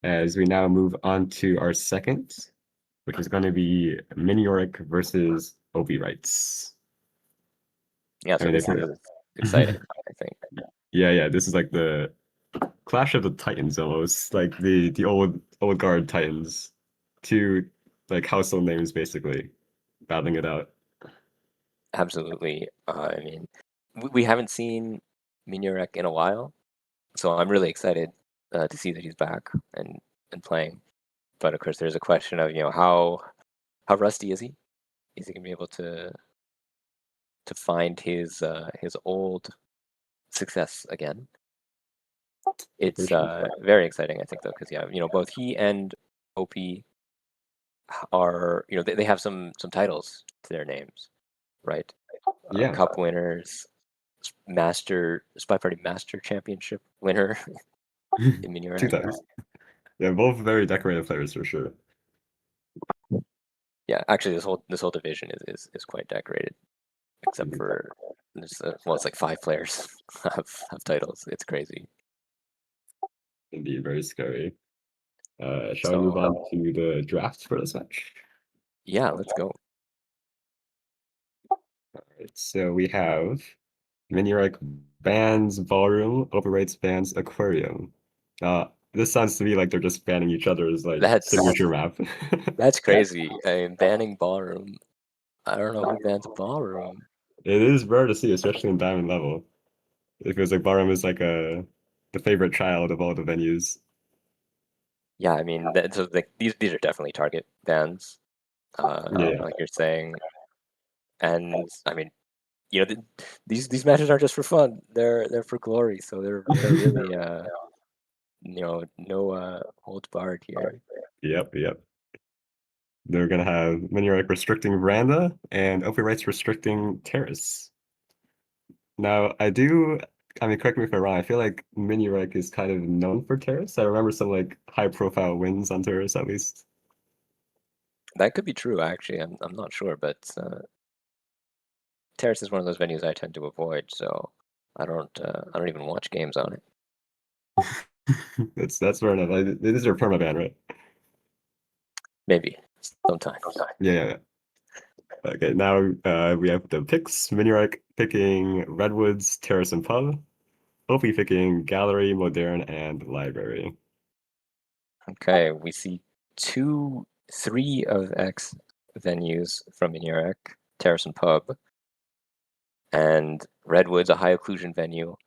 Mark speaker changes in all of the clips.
Speaker 1: as we now move on to our second, which is going to be Miniorek versus OpiWrites.
Speaker 2: Yeah,
Speaker 1: I
Speaker 2: so
Speaker 1: mean,
Speaker 2: this is exciting, I think.
Speaker 1: yeah. This is like the Clash of the Titans almost, like the old guard Titans, two like household names basically, battling it out.
Speaker 2: Absolutely. I mean, we haven't seen Miniorek in a while, so I'm really excited to see that he's back and playing. But of course, there's a question of, how rusty is he? Is he gonna be able to find his old success again?
Speaker 1: For
Speaker 2: It's
Speaker 1: sure.
Speaker 2: very exciting, I think, though, because both he and OP are, they have some titles to their names, right?
Speaker 1: Yeah,
Speaker 2: Cup winners, Master SpyParty Master Championship winner in
Speaker 1: two
Speaker 2: Miniorek.
Speaker 1: times. Yeah, both very decorated players for sure.
Speaker 2: Yeah, actually, this whole division is quite decorated, except for it's like 5 players have titles. It's crazy.
Speaker 1: Indeed, very scary. Shall we move
Speaker 2: So
Speaker 1: on to the draft for this match?
Speaker 2: yeah, let's go.
Speaker 1: Right, so we have Miniorek bans Ballroom, OpiWrites bans Aquarium. This sounds to me like they're just banning each other's like
Speaker 2: That's
Speaker 1: signature map.
Speaker 2: that's crazy. I mean, banning ballroom. I don't know who bans ballroom.
Speaker 1: It is rare to see, especially in Diamond level. It feels like Ballroom is like the favorite child of all the venues.
Speaker 2: Yeah, I mean, so like these are definitely target bans,
Speaker 1: Yeah,
Speaker 2: like you're saying. And I mean, these matches aren't just for fun. They're for glory. So they're really no holds barred here.
Speaker 1: yep. They're gonna have Miniorek restricting Veranda and OpiWrites restricting Terrace. Now, I mean, correct me if I'm wrong, I feel like Miniorek is kind of known for Terrace. I remember some like high-profile wins on Terrace at least.
Speaker 2: That could be true, actually. I'm not sure, but Terrace is one of those venues I tend to avoid, so I don't even watch games on it.
Speaker 1: That's fair enough. These are permaban, right?
Speaker 2: Maybe sometimes.
Speaker 1: Yeah. Okay, now we have the picks. Miniorek picking Redwoods, Terrace, and Pub. Opie picking Gallery, Modern, and Library.
Speaker 2: Okay, we see three of X venues from Miniorek, Terrace and Pub, and Redwood's a high occlusion venue.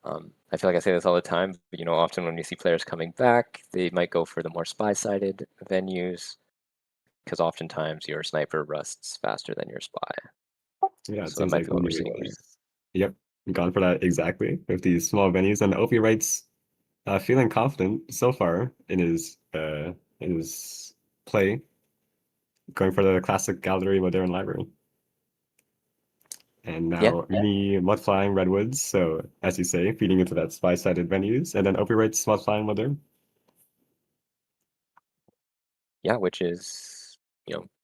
Speaker 2: I feel like I say this all the time, but often when you see players coming back, they might go for the more spy-sided venues because oftentimes your sniper rusts faster than your spy.
Speaker 1: Yeah, it
Speaker 2: So that
Speaker 1: seems
Speaker 2: might
Speaker 1: like
Speaker 2: be what we're seeing here.
Speaker 1: yep, gone for that exactly with these small venues. And Opie writes, feeling confident so far in his play, going for the classic Gallery, Modern, Library. And
Speaker 2: Yeah,
Speaker 1: now me mud flying Redwoods, so as you say, feeding into that spy-sided venues, and then Opie writes mud flying Modern.
Speaker 2: yeah, which is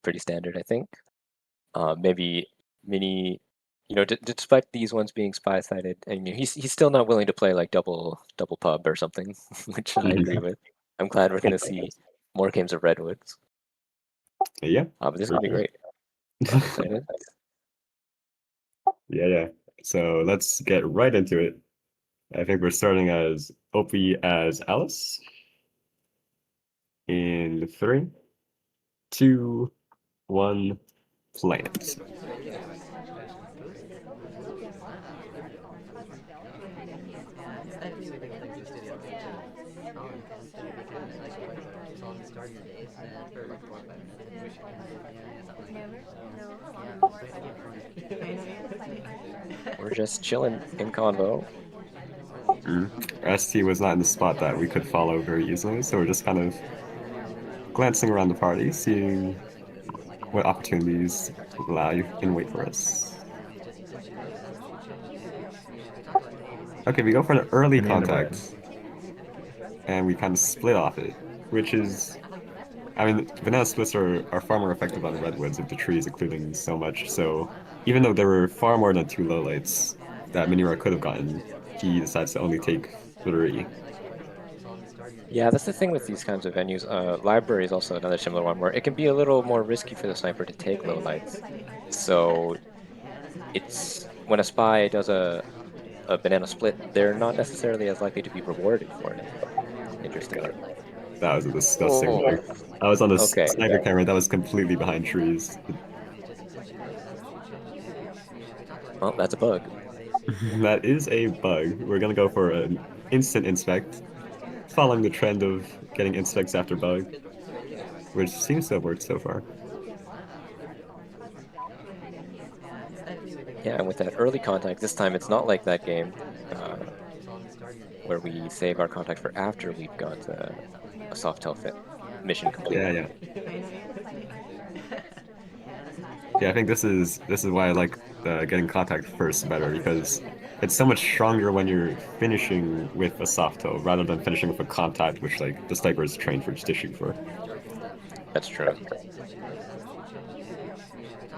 Speaker 2: pretty standard, I think. Maybe Mini, despite these ones being spy-sided, and he's still not willing to play like double pub or something, which I agree with. I'm glad we're gonna see more games of Redwoods.
Speaker 1: Yeah.
Speaker 2: But this is gonna be great. I'm excited.
Speaker 1: Yeah. So let's get right into it. I think we're starting as Opie as Alice in 3, 2, 1, plant.
Speaker 2: We're just chilling in convo.
Speaker 1: ST was not in the spot that we could follow very easily, so we're just kind of glancing around the party, seeing what opportunities lie in wait for us. Okay, we go for an early contact, and we kind of split off it, which is, I mean, banana splits are far more effective on redwoods if the tree is occluding so much. So even though there were far more than 2 lowlights that Miniora could have gotten, he decides to only take 3.
Speaker 2: Yeah, that's the thing with these kinds of venues. Library is also another similar one where it can be a little more risky for the sniper to take low lights. So it's when a spy does a banana split, they're not necessarily as likely to be rewarded for it, interestingly.
Speaker 1: God, that was a disgusting
Speaker 2: Oh,
Speaker 1: bug. I was on the
Speaker 2: okay.
Speaker 1: sniper camera that was completely behind trees.
Speaker 2: Well, that's a bug.
Speaker 1: That is a bug. We're gonna go for an instant inspect, following the trend of getting inspects after bug, which seems to have worked so far.
Speaker 2: Yeah, and with that early contact, this time it's not like that game uh, where we save our contact for after we've got a soft tail fit mission
Speaker 1: Yeah,
Speaker 2: completed.
Speaker 1: yeah. Yeah, I think this is why I like getting contact first better because it's so much stronger when you're finishing with a soft toe rather than finishing with a contact, which like the sniper is trained for just issue for.
Speaker 2: That's true.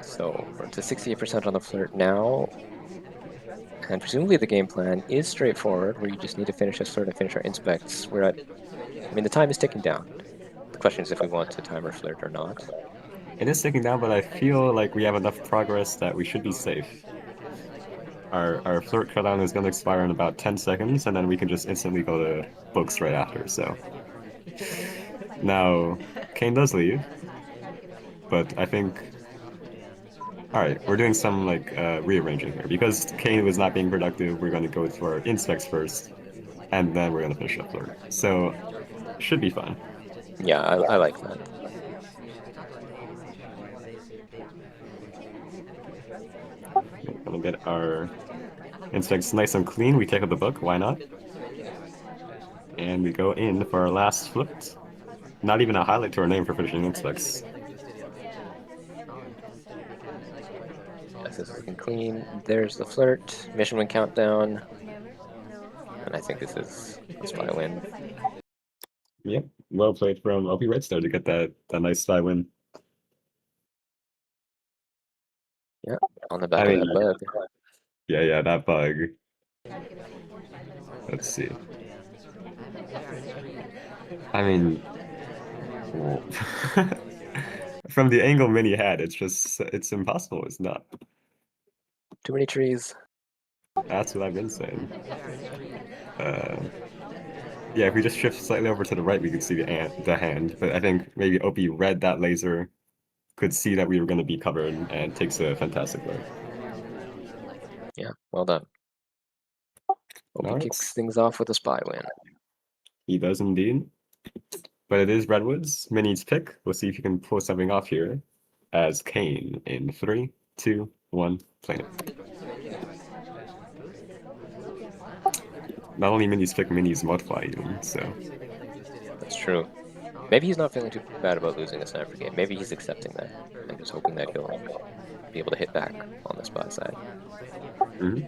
Speaker 2: So we're to 68% on the flirt now, and presumably the game plan is straightforward, where you just need to finish this flirt and finish our inspects. I mean, the time is ticking down. The question is if we want to time our flirt or not.
Speaker 1: It is ticking down, but I feel like we have enough progress that we should be safe. Our flirt cooldown is going to expire in about 10 seconds, and then we can just instantly go to books right after. So now Kane does leave, but I think all right, we're doing some like rearranging here because Kane was not being productive. We're going to go for inspects first, and then we're going to finish up flirt. So should be fine.
Speaker 2: Yeah, I like that.
Speaker 1: We're going to get our inspects nice and clean. We take up the book. Why not? And we go in for our last flirt. Not even a highlight to our name for finishing inspects.
Speaker 2: Yes, this is looking clean. There's the flirt, mission win countdown, and I think this is a spy win.
Speaker 1: Yep, well played from OpiWrites there to get that nice spy win.
Speaker 2: Yeah, on the
Speaker 1: I
Speaker 2: back of
Speaker 1: mean,
Speaker 2: that bug.
Speaker 1: yeah, that bug. Let's see. I mean, well, from the angle Mini had, it's impossible. It's not.
Speaker 2: Too many trees.
Speaker 1: That's what I've been saying. Uh, yeah, if we just shift slightly over to the right, we could see the hand. But I think maybe OP read that laser, could see that we were going to be covered, and takes a fantastic look.
Speaker 2: Yeah, well done. Hope
Speaker 1: All
Speaker 2: he
Speaker 1: right,
Speaker 2: kicks things off with a spy win.
Speaker 1: he does indeed. But it is Redwood's Mini's pick. We'll see if you can pull something off here as Kane in 3, 2, 1, play it. Not only Mini's pick, Mini's multiply even, so.
Speaker 2: That's true. Maybe he's not feeling too bad about losing a sniper game. Maybe he's accepting that and just hoping that he'll be able to hit back on the spy side.
Speaker 1: Mhm.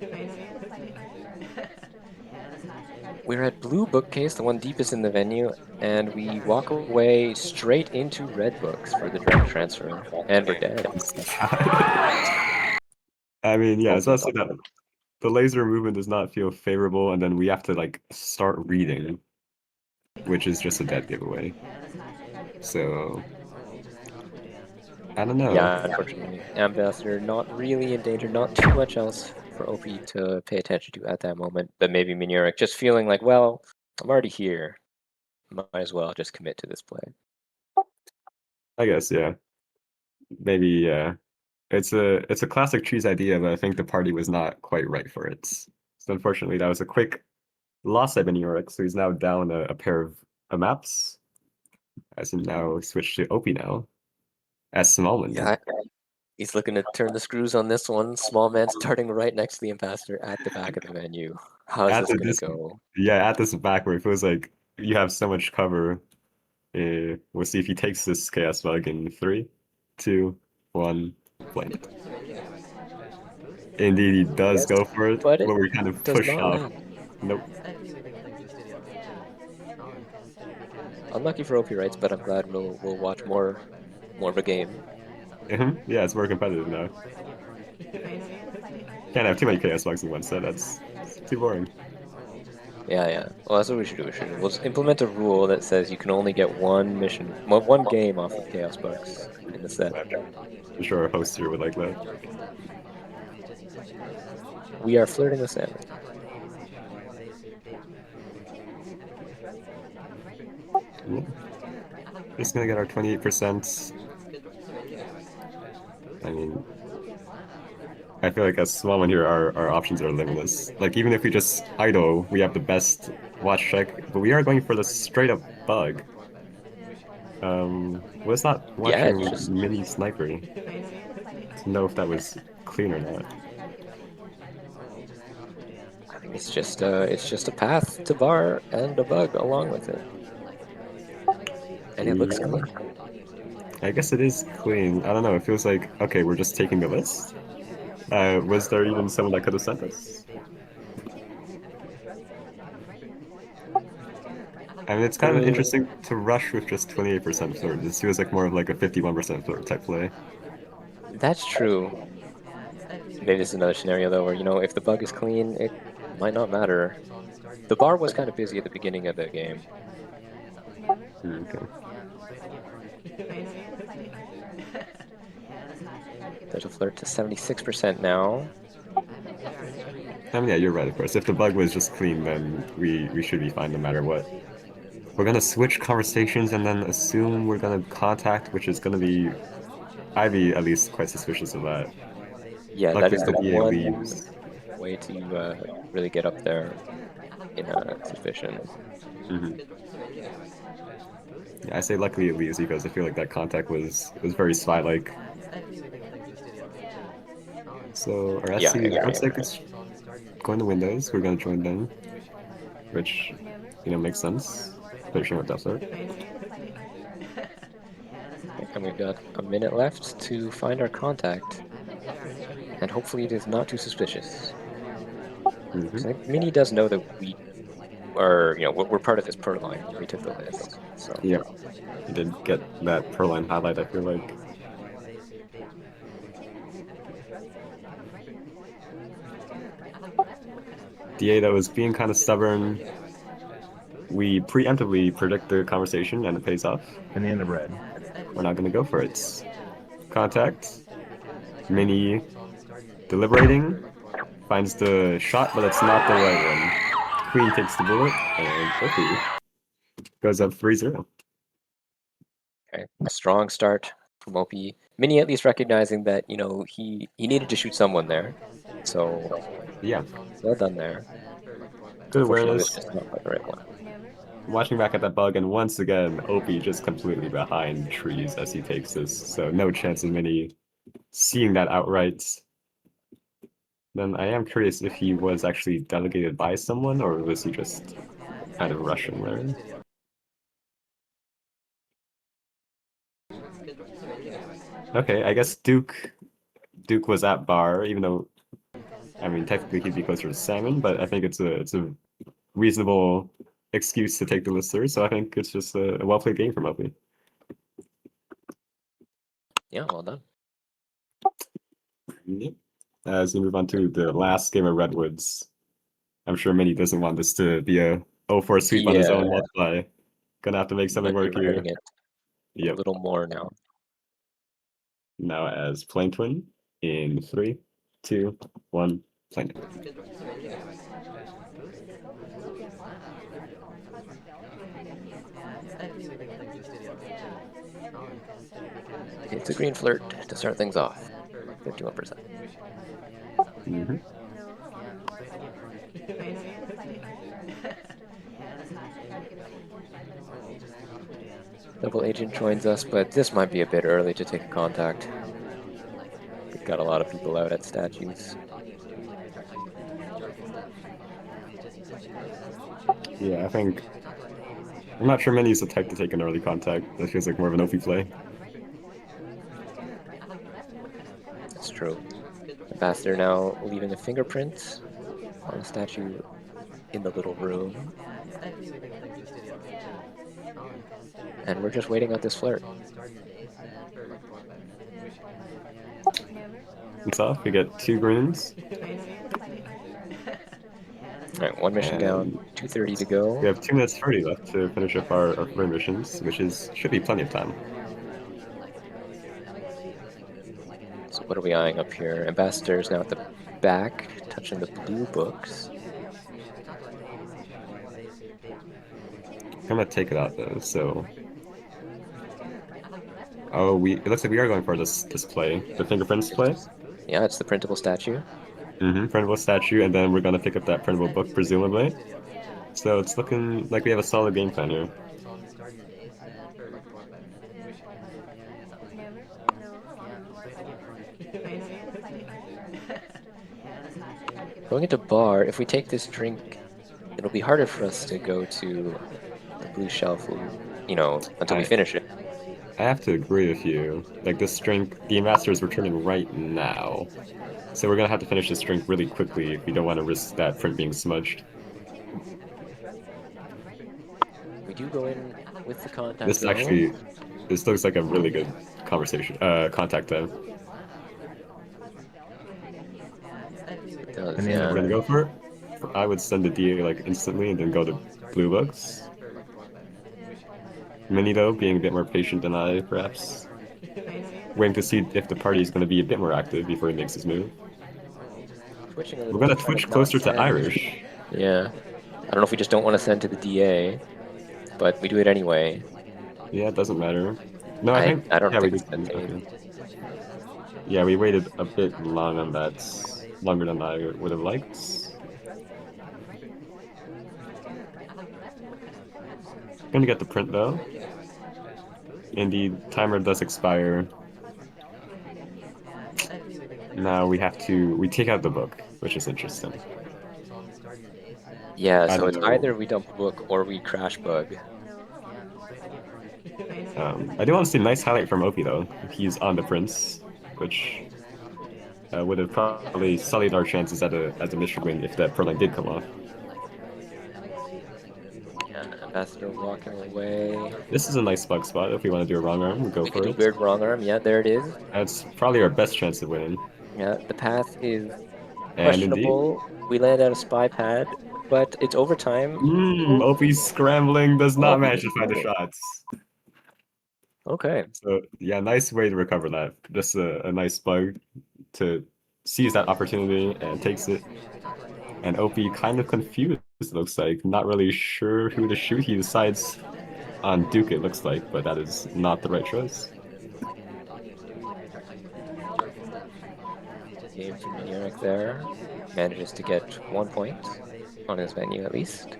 Speaker 2: We're at blue bookcase, the one deepest in the venue, and we walk away straight into red books for the direct transfer, and we're dead.
Speaker 1: I mean, yeah, it's
Speaker 2: Hopefully
Speaker 1: also
Speaker 2: not.
Speaker 1: that the laser movement does not feel favorable, and then we have to like start reading, which is just a dead giveaway. So I don't know.
Speaker 2: Yeah, unfortunately, Ambassador not really in danger, not too much else for OP to pay attention to at that moment, but maybe Miniorek just feeling like, well, I'm already here. Might as well just commit to this play.
Speaker 1: I guess, yeah. Maybe, yeah. It's a classic cheese idea, but I think the party was not quite right for it. So unfortunately, that was a quick loss at Miniorek, so he's now down a pair of maps. As he now switched to OP now as Smallman.
Speaker 2: Yeah, he's looking to turn the screws on this one. Small man starting right next to the ambassador at the back of the menu. How is
Speaker 1: At
Speaker 2: this
Speaker 1: the
Speaker 2: gonna
Speaker 1: this
Speaker 2: go?
Speaker 1: Yeah, at this back where it feels like you have so much cover. We'll see if he takes this chaos bug in 3, 2, 1, play it. Indeed, he does
Speaker 2: Yes,
Speaker 1: go for it,
Speaker 2: but it
Speaker 1: but we're kind of
Speaker 2: does
Speaker 1: pushed
Speaker 2: not
Speaker 1: off.
Speaker 2: land.
Speaker 1: Nope.
Speaker 2: Unlucky for OpiWrites, but I'm glad we'll watch more of a game.
Speaker 1: Yeah, it's more competitive now. Can't have too many chaos bugs in one set. That's too boring.
Speaker 2: Yeah. Well, that's what we should do. We'll just implement a rule that says you can only get one mission, well, one game off of Chaos Bucks in the set.
Speaker 1: I'm sure our host here would like that.
Speaker 2: We are flirting with salmon.
Speaker 1: Yeah. Just gonna get our 28%. I mean, I feel like as small one here, our options are limitless. Like even if we just idle, we have the best watch check, but we are going for the straight up bug. Was not
Speaker 2: Yeah,
Speaker 1: watching
Speaker 2: it's just
Speaker 1: mini sniper to know if that was clean or not.
Speaker 2: I think it's just a path to bar and a bug along with it, and it looks
Speaker 1: Yeah,
Speaker 2: clean.
Speaker 1: I guess it is clean. I don't know. It feels like okay, we're just taking the list. Was there even someone that could have sent us? I mean, it's kind of
Speaker 2: Uh,
Speaker 1: interesting to rush with just 28% flirt. This feels like more of like a 51% flirt type play.
Speaker 2: that's true. Maybe this is another scenario though, where if the bug is clean, it might not matter. The bar was kind of busy at the beginning of the game.
Speaker 1: Okay.
Speaker 2: There's a flirt to 76% now.
Speaker 1: I mean, yeah, you're right, of course. If the bug was just clean, then we should be fine no matter what. We're gonna switch conversations and then assume we're gonna contact, which is gonna be I'd be at least quite suspicious of that.
Speaker 2: Yeah, that
Speaker 1: Luckily,
Speaker 2: is
Speaker 1: the
Speaker 2: the
Speaker 1: DA
Speaker 2: one
Speaker 1: leaves.
Speaker 2: way to really get up there in suspicion.
Speaker 1: Hmm. Yeah, I say luckily it leaves because I feel like that contact was very spy-like. So our
Speaker 2: Yeah, I
Speaker 1: SC
Speaker 2: agree.
Speaker 1: looks like it's going to Windows. We're gonna join them, which makes sense. Finishing with Death Note.
Speaker 2: And we've got a minute left to find our contact, and hopefully it is not too suspicious.
Speaker 1: Hmm.
Speaker 2: Because I think Mini does know that we are, we're part of this per line. We took the list, so
Speaker 1: Yep, he did get that Perline highlight. I feel like. DA that was being kind of stubborn. We preemptively predict the conversation and it pays off.
Speaker 3: Banana bread.
Speaker 1: We're not gonna go for it. Contact. Mini deliberating. Finds the shot, but it's not the right one. Queen takes the bullet, and Opie goes up 3-0.
Speaker 2: okay. Strong start from Opie. Mini at least recognizing that he needed to shoot someone there, so
Speaker 1: Yeah,
Speaker 2: well done there.
Speaker 1: good
Speaker 2: Unfortunately, it was
Speaker 1: awareness.
Speaker 2: just not quite the right one.
Speaker 1: Watching back at that bug, and once again, Opie just completely behind trees as he takes this, so no chance of Mini seeing that outright. Then I am curious if he was actually delegated by someone, or was he just kind of rushing there? Okay, I guess Duke was at bar, even though I mean technically he'd be closer to Salmon, but I think it's a reasonable excuse to take the lister, so I think it's just a well played game from Opie.
Speaker 2: Yeah, well done.
Speaker 1: Yep. As we move on to the last game of Redwoods, I'm sure Minnie doesn't want this to be a 0-4 sweep on his
Speaker 2: Yeah,
Speaker 1: own multiply. Gonna have to make something
Speaker 2: might be
Speaker 1: work here.
Speaker 2: regretting it a
Speaker 1: Yep.
Speaker 2: little more now.
Speaker 1: Now as Plane Twin in 3, 2, 1, Plane.
Speaker 2: It's a green flirt to start things off. 51%.
Speaker 1: Mm-hmm.
Speaker 2: Double agent joins us, but this might be a bit early to take a contact. We've got a lot of people out at statues.
Speaker 1: Yeah, I think I'm not sure Minnie's the type to take an early contact. That feels like more of an Opie play.
Speaker 2: That's true. Ambassador now leaving a fingerprint on a statue in the little room. And we're just waiting out this flirt.
Speaker 1: It's off. We get 2 greens.
Speaker 2: All right, one mission down,
Speaker 1: And
Speaker 2: 2:30 to
Speaker 1: we
Speaker 2: go.
Speaker 1: have 2 minutes 30 left to finish up our 4 missions, which is should be plenty of time.
Speaker 2: So what are we eyeing up here? Ambassador's now at the back, touching the blue books.
Speaker 1: I'm gonna take it out though, so it looks like we are going for this play, the fingerprints play.
Speaker 2: Yeah, it's the printable statue.
Speaker 1: Printable statue, and then we're gonna pick up that printable book, presumably. So it's looking like we have a solid game plan here.
Speaker 2: Going into bar, if we take this drink, it'll be harder for us to go to the blue shelf, until we
Speaker 1: I
Speaker 2: finish it.
Speaker 1: I have to agree with you. Like this drink, the ambassador is returning right now. So we're gonna have to finish this drink really quickly if we don't want to risk that print being smudged.
Speaker 2: We do go in with the contact
Speaker 1: This
Speaker 2: though.
Speaker 1: actually, this looks like a really good conversation, contact time.
Speaker 2: It does,
Speaker 1: We're
Speaker 2: yeah.
Speaker 1: gonna go for it. I would send the DA like instantly and then go to blue books. Mini though, being a bit more patient than I, perhaps. Waiting to see if the party is gonna be a bit more active before he makes his move.
Speaker 2: Twitching a
Speaker 1: We're
Speaker 2: little
Speaker 1: gonna
Speaker 2: bit, trying
Speaker 1: twitch
Speaker 2: to not
Speaker 1: closer to
Speaker 2: send.
Speaker 1: Irish.
Speaker 2: Yeah. I don't know if we just don't want to send to the DA, but we do it anyway.
Speaker 1: Yeah, it doesn't matter. No, I
Speaker 2: I,
Speaker 1: think,
Speaker 2: I don't
Speaker 1: yeah, we
Speaker 2: think
Speaker 1: did.
Speaker 2: it's that safe.
Speaker 1: Okay. Yeah, we waited a bit long on that. Longer than I would have liked. Gonna get the print though. Indeed, timer does expire. Now we take out the book, which is interesting.
Speaker 2: Yeah,
Speaker 1: I
Speaker 2: so
Speaker 1: don't
Speaker 2: it's
Speaker 1: know.
Speaker 2: either we dump book or we crash bug.
Speaker 1: I do want to see a nice highlight from Opie though. He's on the prince, which would have probably sullied our chances at a mission win if that pro line did come off.
Speaker 2: Yeah, Ambassador walking away.
Speaker 1: This is a nice bug spot. If we want to do a wrong arm, we go
Speaker 2: We could
Speaker 1: for
Speaker 2: do
Speaker 1: it.
Speaker 2: weird wrong arm. Yeah, there it is.
Speaker 1: That's probably our best chance of winning.
Speaker 2: Yeah, the path is
Speaker 1: And indeed,
Speaker 2: questionable. We land out a spy pad, but it's overtime.
Speaker 1: Opie's scrambling, does
Speaker 2: Oh,
Speaker 1: not
Speaker 2: he
Speaker 1: manage
Speaker 2: was
Speaker 1: to find the
Speaker 2: moving.
Speaker 1: shots.
Speaker 2: Okay.
Speaker 1: So yeah, nice way to recover that. Just a nice bug to seize that opportunity and takes it. And Opie kind of confused, looks like, not really sure who to shoot. He decides on Duke, it looks like, but that is not the right choice.
Speaker 2: Game for Miniorek there. Manages to get 1 point on his menu at least.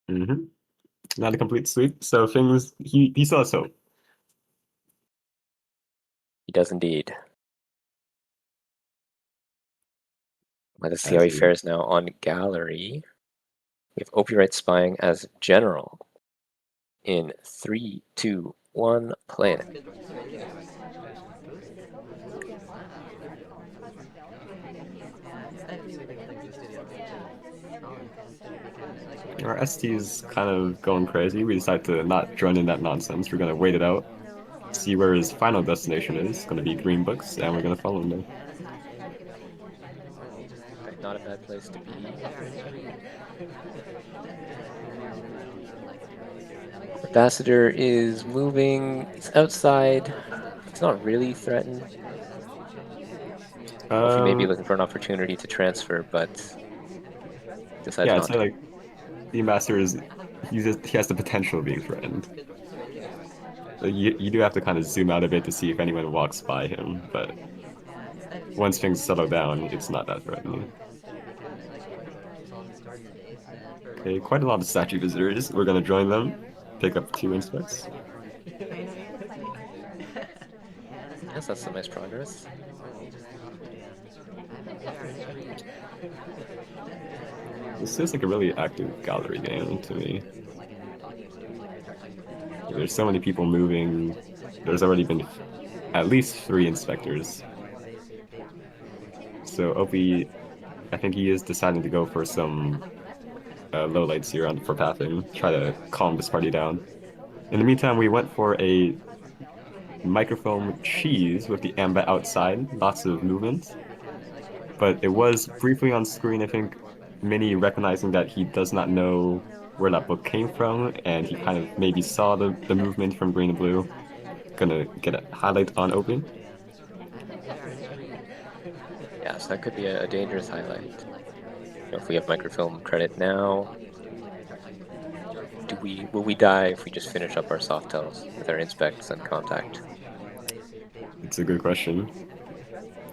Speaker 1: Not a complete sweep, so things he still has hope.
Speaker 2: He does indeed. Let us see how
Speaker 1: As
Speaker 2: he
Speaker 1: he
Speaker 2: fares now on gallery. We have OpiWrites spying as general. In 3, 2, 1, play it.
Speaker 1: Our ST is kind of going crazy. We decide to not join in that nonsense. We're gonna wait it out, see where his final destination is. It's gonna be green books, and we're gonna follow him there.
Speaker 2: Okay, not a bad place to be. Ambassador is moving. He's outside. He's not really threatened. Or if he may be looking for an opportunity to transfer, but decides
Speaker 1: Yeah, I'd
Speaker 2: not
Speaker 1: say
Speaker 2: to.
Speaker 1: like the ambassador is he has the potential of being threatened. Like, you do have to kind of zoom out a bit to see if anyone walks by him, but once things settle down, it's not that threatening. Okay, quite a lot of statue visitors. We're gonna join them, pick up 2 inspects.
Speaker 2: Yes, that's some nice progress.
Speaker 1: This feels like a really active gallery game to me. There's so many people moving. There's already been at least 3 inspectors. So Opie, I think he is deciding to go for some lowlights here for pathing, try to calm this party down. In the meantime, we went for a microphone cheese with the Amba outside, lots of movement. But it was briefly on screen, I think, Mini recognizing that he does not know where that book came from, and he kind of maybe saw the movement from green and blue. Gonna get a highlight on Opie.
Speaker 2: Yeah, so that could be a dangerous highlight. If we have microfilm credit now, will we die if we just finish up our soft tells with our inspects and contact?
Speaker 1: It's a good question.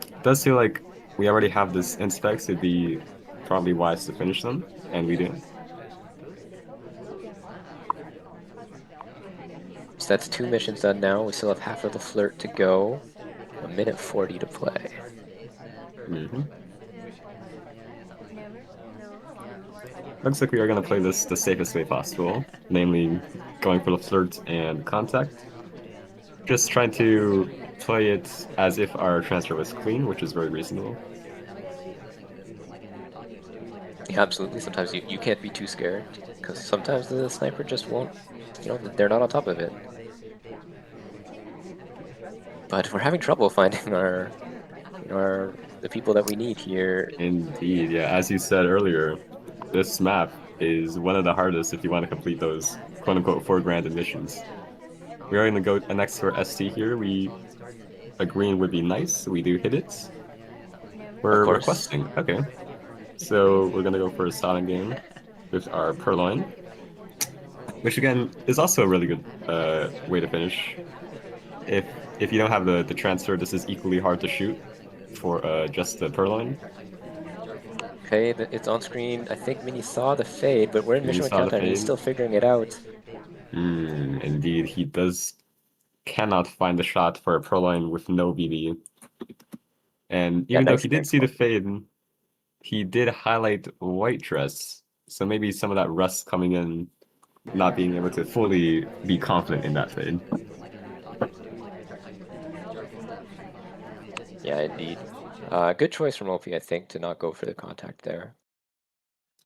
Speaker 1: It does feel like we already have this inspect, so it'd be probably wise to finish them, and we do.
Speaker 2: So that's 2 missions done now. We still have half of the flirt to go. 1:40 to play.
Speaker 1: Mm-hmm. Looks like we are going to play this the safest way possible, namely going for the flirt and contact. Just trying to play it as if our transfer was clean, which is very reasonable.
Speaker 2: Yeah, absolutely. Sometimes you can't be too scared, because sometimes the sniper just won't, they're not on top of it. But we're having trouble finding the people that we need here.
Speaker 1: Indeed, yeah. As you said earlier, this map is one of the hardest if you want to complete those quote-unquote 4 grand missions. We are going to go next to our ST here. We agreeing would be nice. We do hit it.
Speaker 2: Of
Speaker 1: We're
Speaker 2: course.
Speaker 1: requesting. Okay. So we're going to go for a silent game with our Purloin, which again is also a really good way to finish. If if you don't have the transfer, this is equally hard to shoot for just the Purloin.
Speaker 2: Okay, it's on screen. I think Mini saw the fade, but we're in
Speaker 1: You
Speaker 2: mission with
Speaker 1: saw the
Speaker 2: countdown. He's
Speaker 1: fade.
Speaker 2: still figuring it out.
Speaker 1: Indeed, he cannot find the shot for a Purloin with no BB. And
Speaker 2: Yeah,
Speaker 1: even though
Speaker 2: nice
Speaker 1: he did see
Speaker 2: call.
Speaker 1: the fade, he did highlight white dress. So maybe some of that rust coming in, not being able to fully be confident in that fade.
Speaker 2: Yeah, indeed. Good choice from OP, I think, to not go for the contact there,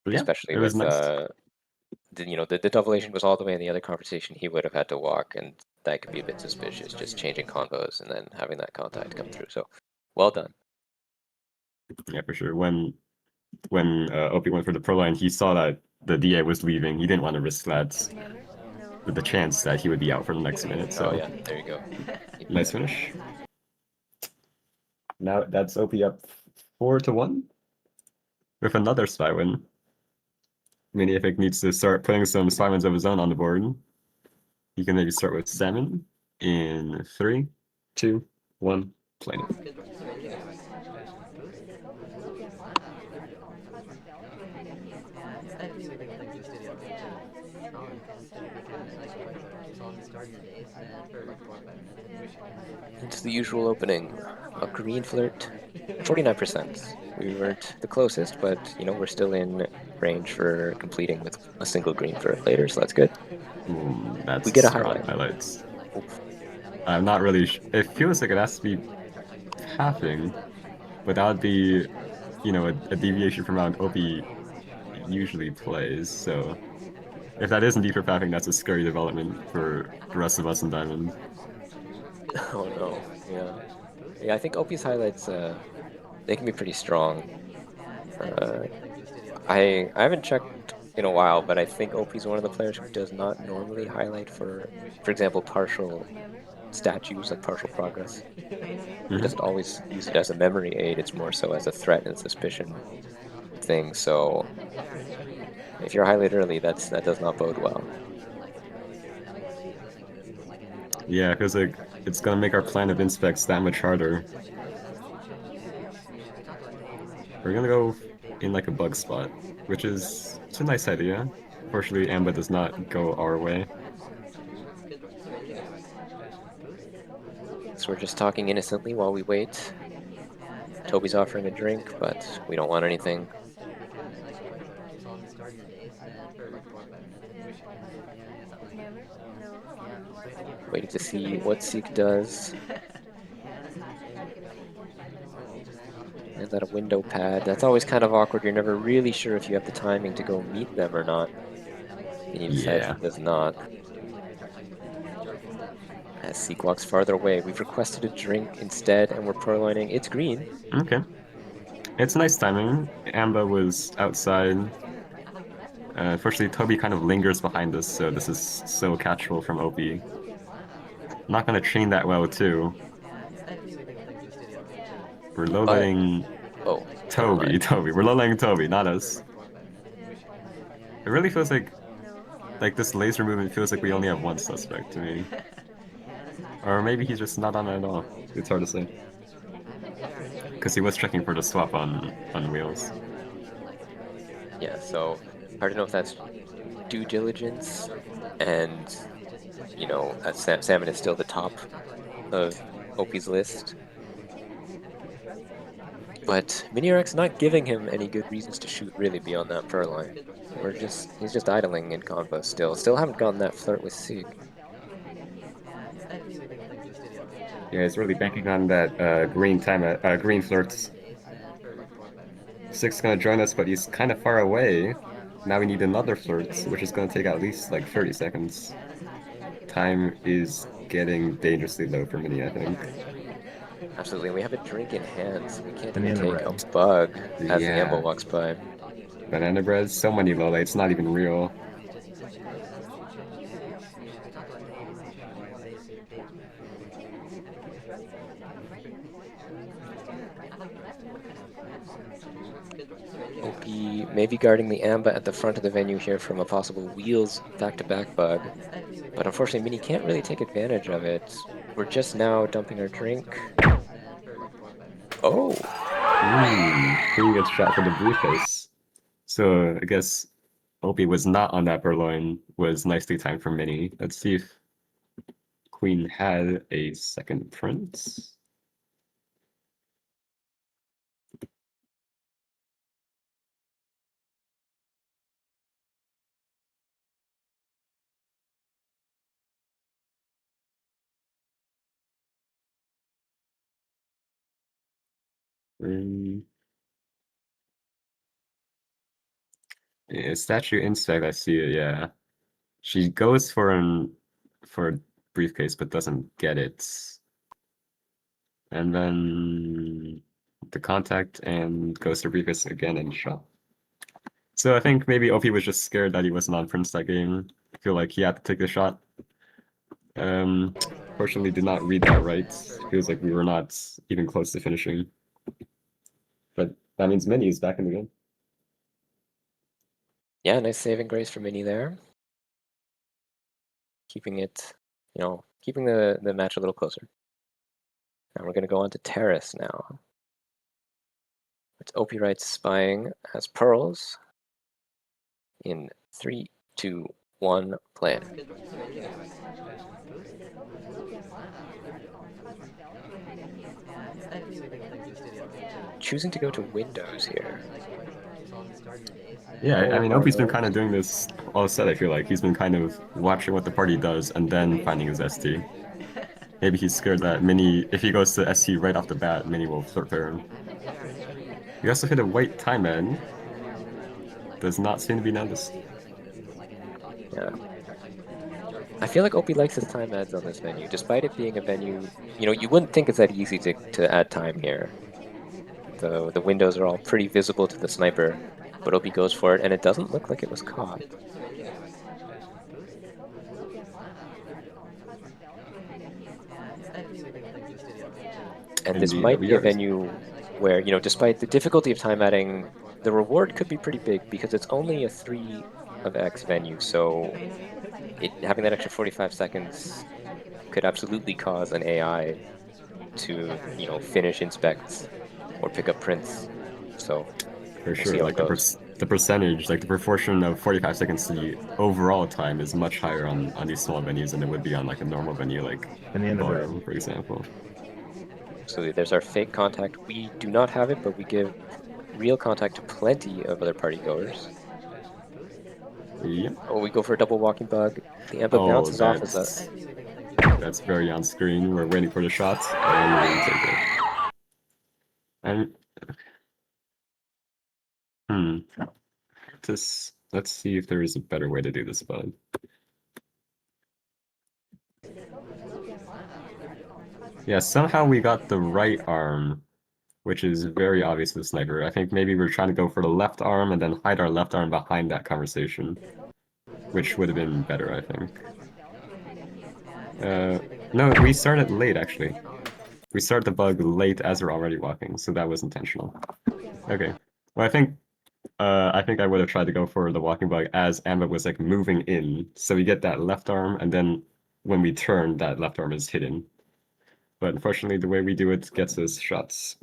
Speaker 1: But yeah,
Speaker 2: especially
Speaker 1: it was
Speaker 2: with
Speaker 1: nice.
Speaker 2: the double agent was all the way in the other conversation. He would have had to walk, and that could be a bit suspicious, just changing combos and then having that contact come through. So, well done.
Speaker 1: Yeah, for sure. When Opie went for the pro line, he saw that the DA was leaving. He didn't want to risk that with the chance that he would be out for the next minute.
Speaker 2: Oh
Speaker 1: So
Speaker 2: yeah, there you go.
Speaker 1: nice finish. Now that's OP up 4-1 with another spy win. Miniorek needs to start putting some spy wins of his own on the board. You can maybe start with Salmon in 3, 2, 1, play.
Speaker 2: It's the usual opening. A green flirt, 49%. We weren't the closest, but we're still in range for completing with a single green flirt later, so that's good.
Speaker 1: That's
Speaker 2: We get a
Speaker 1: strong
Speaker 2: highlight.
Speaker 1: highlights.
Speaker 2: Oof.
Speaker 1: I'm not really. It feels like it has to be halving, but that would be, a deviation from how Opie usually plays. So if that is indeed for pathing, that's a scary development for the rest of us in Diamond.
Speaker 2: Oh no, yeah. Yeah, I think OP's highlights, they can be pretty strong. Uh, I haven't checked in a while, but I think OP's one of the players who does not normally highlight for example, partial statues, like partial progress. He
Speaker 1: Mhm.
Speaker 2: doesn't always use it as a memory aid, it's more so as a threat and suspicion thing, so if you're highlight early, that does not bode well.
Speaker 1: Yeah, it feels like it's gonna make our plan of inspects that much harder. We're gonna go in like a bug spot, which is it's a nice idea. Unfortunately, Amba does not go our way.
Speaker 2: So we're just talking innocently while we wait. Toby's offering a drink, but we don't want anything. Waiting to see what Seek does. And that a window pad. That's always kind of awkward. You're never really sure if you have the timing to go meet them or not. And he decides
Speaker 1: Yeah.
Speaker 2: he does not. As Seek walks farther away, we've requested a drink instead, and we're purloining. It's green.
Speaker 1: Okay. It's nice timing. Amba was outside. Unfortunately, Toby kind of lingers behind us, so this is so catchable from Opie. Not gonna chain that well too. We're low
Speaker 2: But
Speaker 1: letting
Speaker 2: oh, never
Speaker 1: Toby,
Speaker 2: mind.
Speaker 1: Toby. We're low letting Toby, not us. It really feels like this laser movement feels like we only have one suspect to me. Or maybe he's just not on it at all. It's hard to say. Because he was checking for the swap on wheels.
Speaker 2: Yeah, so hard to know if that's due diligence, and Salmon is still the top of Opie's list. But Miniorek's not giving him any good reasons to shoot really beyond that fur line. He's just idling in convo still. Still haven't gotten that flirt with Sig.
Speaker 1: Yeah, he's really banking on that green flirts. Six gonna join us, but he's kind of far away. Now we need another flirt, which is gonna take at least like 30 seconds. Time is getting dangerously low for Mini, I think.
Speaker 2: Absolutely, and we have a drink in hand, so we can't even
Speaker 3: Banana
Speaker 2: take a
Speaker 3: breads.
Speaker 2: bug as the ambo
Speaker 1: Yeah,
Speaker 2: walks by.
Speaker 1: banana bread, so many low lights, not even real.
Speaker 2: Opie maybe guarding the Amba at the front of the venue here from a possible wheels back-to-back bug, but unfortunately Mini can't really take advantage of it. We're just now dumping our drink. Oh,
Speaker 1: Queen gets shot for the briefcase. So I guess Opie was not on that purloin, was nicely timed for Mini. Let's see if Queen had a second prince. Um, yeah, statue inspect, I see it, yeah. She goes for a briefcase but doesn't get it. And then the contact and goes to briefcase again and shot. So I think maybe OP was just scared that he wasn't on Prince that game. I feel like he had to take the shot. Fortunately did not read that right. Feels like we were not even close to finishing. But that means Mini is back in the game.
Speaker 2: yeah, nice saving grace for Mini there. Keeping it, keeping the match a little closer. And we're going to go on to Terrace now. It's OpiWrites spying as pearls in 3, 2, 1, play. Choosing to go to Windows here.
Speaker 1: Yeah, I mean, OP's been kind of doing this all set, I feel like. He's been kind of watching what the party does and then finding his ST. Maybe he's scared that Mini, if he goes to ST right off the bat, Mini will flirt for him. He also hit a white time end. Does not seem to be noticed.
Speaker 2: Yeah. I feel like Opie likes his time adds on this venue, despite it being a venue, you wouldn't think it's that easy to add time here. The windows are all pretty visible to the sniper, but Opie goes for it, and it doesn't look like it was caught. And this
Speaker 1: Indeed,
Speaker 2: might
Speaker 1: we
Speaker 2: be a
Speaker 1: are.
Speaker 2: venue where, despite the difficulty of time adding, the reward could be pretty big because it's only a 3 of X venue, so having that extra 45 seconds could absolutely cause an AI to, finish inspects or pick up prints. So
Speaker 1: For
Speaker 2: we'll see
Speaker 1: sure.
Speaker 2: how it
Speaker 1: Like
Speaker 2: goes.
Speaker 1: the percentage, like the proportion of 45 seconds to the overall time is much higher on these small venues than it would be on like a normal venue like
Speaker 3: Banana bread.
Speaker 1: Ballroom, for example.
Speaker 2: So there's our fake contact. We do not have it, but we give real contact to plenty of other party goers.
Speaker 1: Yep.
Speaker 2: Oh, we go for a double walking bug. The Ampa
Speaker 1: Oh,
Speaker 2: bounces off as a...
Speaker 1: that's very on screen. We're waiting for the shots and we take it. And hmm. Let's see if there is a better way to do this, bud. Yeah, somehow we got the right arm which is very obvious to the sniper. I think maybe we're trying to go for the left arm and then hide our left arm behind that conversation, which would have been better, I think. No, we started late, actually. We started the bug late as we're already walking, so that was intentional. Okay. Well, I think I would have tried to go for the walking bug as Amba was like moving in. So we get that left arm, and then when we turn, that left arm is hidden. But unfortunately, the way we do it gets us shots.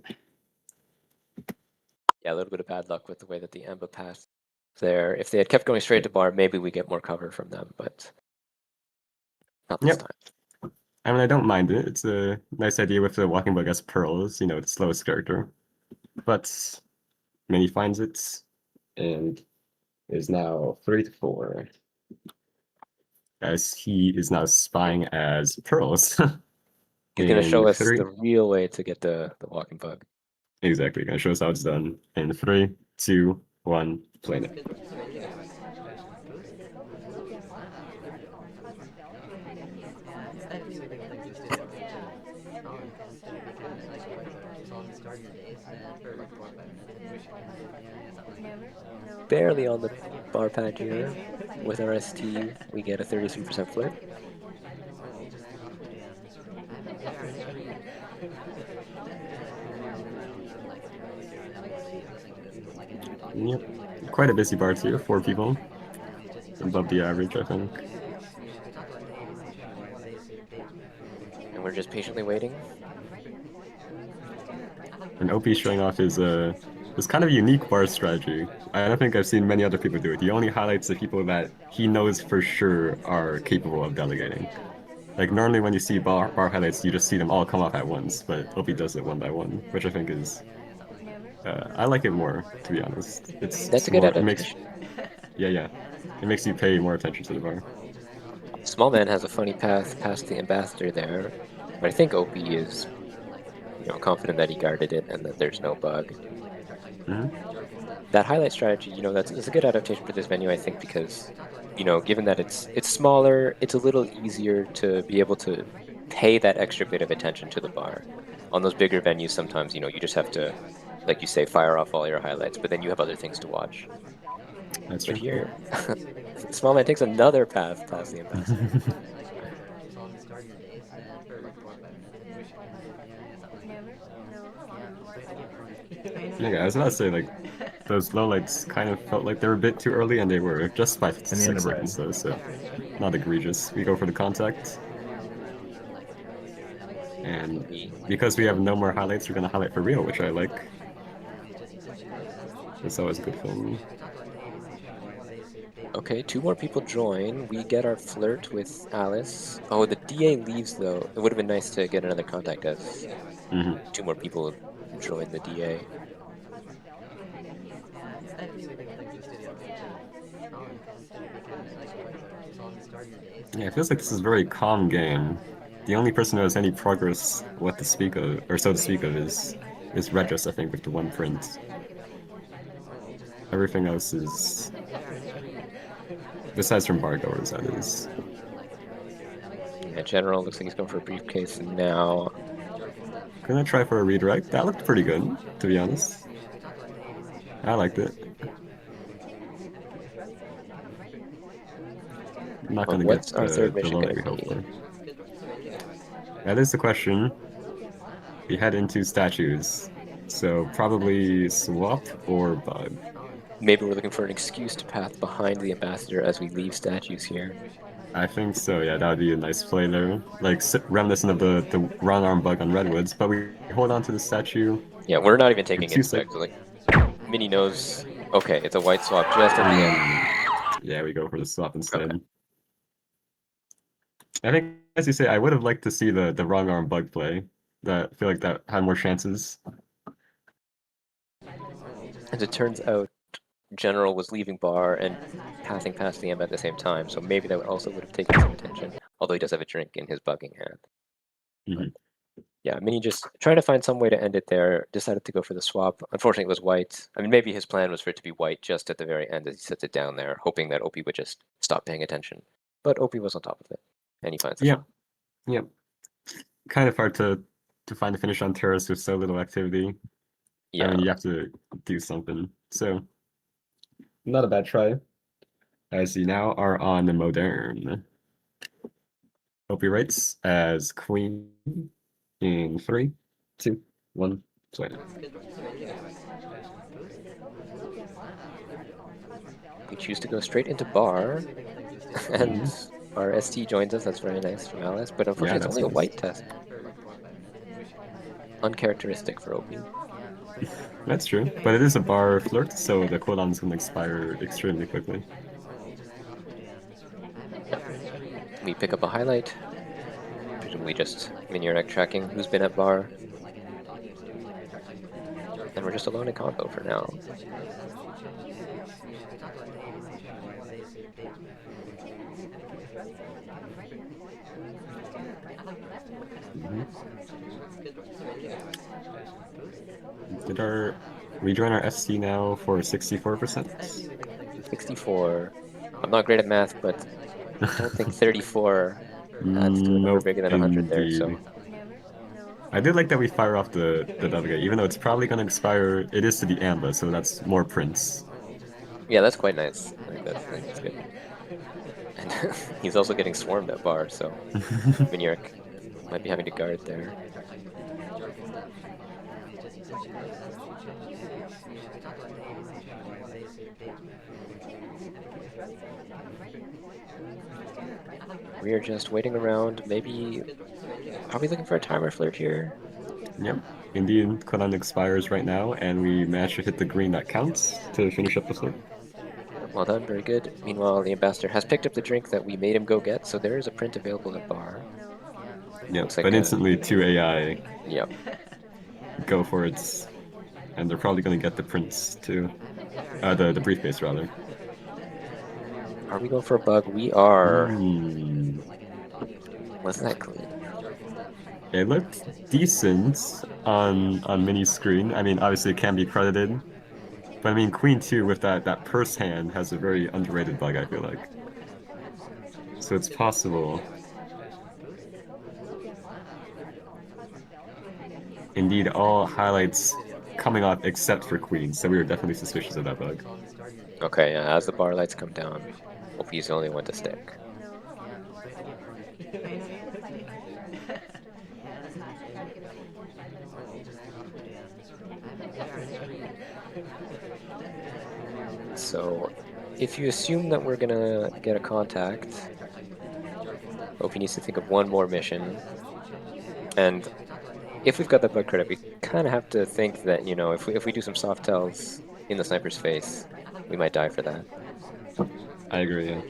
Speaker 2: Yeah, a little bit of bad luck with the way that the Amba passed there. If they had kept going straight to bar, maybe we get more cover from them, but not this
Speaker 1: Yep.
Speaker 2: time.
Speaker 1: I mean, I don't mind it. It's a nice idea with the walking bug as pearls, you know, the slowest character. But Mini finds it and is now 3-4. As he is now spying as pearls.
Speaker 2: He's going to show
Speaker 1: In
Speaker 2: us
Speaker 1: three.
Speaker 2: the real way to get the walking bug.
Speaker 1: Exactly. Gonna show us how it's done. In 3, 2, 1, playing it.
Speaker 2: Barely on the bar pad here. With our ST, we get a 33% flirt.
Speaker 1: Yep. Quite a busy bar too, 4 people. Above the average, I think.
Speaker 2: And we're just patiently waiting.
Speaker 1: And OP showing off his kind of unique bar strategy. I don't think I've seen many other people do it. He only highlights the people that he knows for sure are capable of delegating. Like normally when you see bar highlights, you just see them all come off at once, but OP does it one by one, which I think is I like it more, to be honest.
Speaker 2: That's
Speaker 1: It's
Speaker 2: a good
Speaker 1: more it makes
Speaker 2: adaptation.
Speaker 1: yeah. It makes you pay more attention to the bar.
Speaker 2: Small Man has a funny path past the ambassador there, but I think OP is, confident that he guarded it and that there's no bug.
Speaker 1: Hmm.
Speaker 2: That highlight strategy, that's a good adaptation for this venue, I think, because, given that it's smaller, it's a little easier to be able to pay that extra bit of attention to the bar. On those bigger venues, sometimes, you just have to, like you say, fire off all your highlights, but then you have other things to watch.
Speaker 1: That's
Speaker 2: But
Speaker 1: true.
Speaker 2: here, Small Man takes another path past the ambassador.
Speaker 1: Yeah, I was about to say like those low lights kind of felt like they were a bit too early, and they were just by 6 seconds though, so not egregious. We go for the contact, and because we have no more highlights, we're gonna highlight for real, which I like. It's always a good film.
Speaker 2: Okay, 2 more people join. We get our flirt with Alice. Oh, the DA leaves, though. It would have been nice to get another contact as
Speaker 1: Hmm.
Speaker 2: 2 more people join the DA.
Speaker 1: Yeah, it feels like this is a very calm game. The only person who has any progress, what to speak of, or so to speak of, is Regis, I think, with the one print. Everything else is, besides from bargoers, that is.
Speaker 2: Yeah, General looks like he's going for a briefcase now.
Speaker 1: Gonna try for a redirect. That looked pretty good, to be honest. I liked it. I'm not
Speaker 2: But
Speaker 1: gonna get
Speaker 2: what's our third
Speaker 1: the
Speaker 2: mission
Speaker 1: low
Speaker 2: going
Speaker 1: light we
Speaker 2: to
Speaker 1: hope
Speaker 2: be?
Speaker 1: for. That is the question. We head into statues, so probably swap or bug.
Speaker 2: Maybe we're looking for an excuse to path behind the ambassador as we leave statues here.
Speaker 1: I think so, yeah, that would be a nice play there. Like reminiscent of the run arm bug on Redwoods, but we hold on to the statue
Speaker 2: Yeah, we're not even
Speaker 1: for
Speaker 2: taking
Speaker 1: 2 seconds.
Speaker 2: inspect. Like, Mini knows. Okay, it's a white swap just at the end.
Speaker 1: Yeah, we go for the swap instead.
Speaker 2: Okay.
Speaker 1: I think, as you say, I would have liked to see the wrong arm bug play. That I feel like that had more chances.
Speaker 2: As it turns out, General was leaving bar and passing past the amp at the same time, so maybe that also would have taken some attention. Although he does have a drink in his bugging hand.
Speaker 1: Hmm.
Speaker 2: Yeah, Mini just trying to find some way to end it there. Decided to go for the swap. Unfortunately, it was white. I mean, maybe his plan was for it to be white just at the very end as he sets it down there, hoping that OP would just stop paying attention. But OP was on top of it, and he finds the
Speaker 1: Yep,
Speaker 2: swap.
Speaker 1: yep. Kind of hard to find a finish on Terrace with so little activity.
Speaker 2: Yeah.
Speaker 1: I mean, you have to do something. So, not a bad try. As you now are on the modern. OpiWrites as queen in 3, 2, 1, play.
Speaker 2: We choose to go straight into bar, and our ST joins us. That's very nice from Alice, but unfortunately, it's
Speaker 1: that's
Speaker 2: only a
Speaker 1: nice.
Speaker 2: white test. Uncharacteristic for OP.
Speaker 1: That's true, but it is a bar flirt, so the cooldown is going to expire extremely quickly.
Speaker 2: We pick up a highlight, presumably just Miniorek tracking who's been at bar. And we're just alone in combo for now.
Speaker 1: Did we join our SC now for 64%?
Speaker 2: 64. I'm not great at math, but I don't think 34 adds to a number
Speaker 1: Nope,
Speaker 2: bigger than 100 there, so.
Speaker 1: indeed. I did like that we fire off the delegate, even though it's probably going to expire. It is to the Amba, so that's more prints.
Speaker 2: Yeah, that's quite nice. I think that's good. And he's also getting swarmed at bar, so Miniorek might be having to guard there. We are just waiting around, maybe. Are we looking for a timer flirt here?
Speaker 1: Yep. Indeed, cooldown expires right now, and we managed to hit the green that counts to finish up the flirt.
Speaker 2: Well done, very good. Meanwhile, the ambassador has picked up the drink that we made him go get, so there is a print available at bar.
Speaker 1: Yep,
Speaker 2: Looks like
Speaker 1: but instantly 2 AI
Speaker 2: Yep.
Speaker 1: go for it, and they're probably going to get the prints too. The briefcase, rather.
Speaker 2: Are we going for a bug? We are.
Speaker 1: Hmm.
Speaker 2: Wasn't that clean?
Speaker 1: It looked decent on mini screen. I mean, obviously it can be credited, but I mean, Queen 2 with that purse hand has a very underrated bug, I feel like. So it's possible. Indeed, all highlights coming off except for Queen, so we were definitely suspicious of that bug.
Speaker 2: Okay, yeah, as the bar lights come down, Opie's the only one to stick. So, if you assume that we're gonna get a contact, Opie needs to think of one more mission. And if we've got that bug credit, we kind of have to think that, you know, if we do some soft tells in the sniper's face, we might die for that.
Speaker 1: I agree, yeah.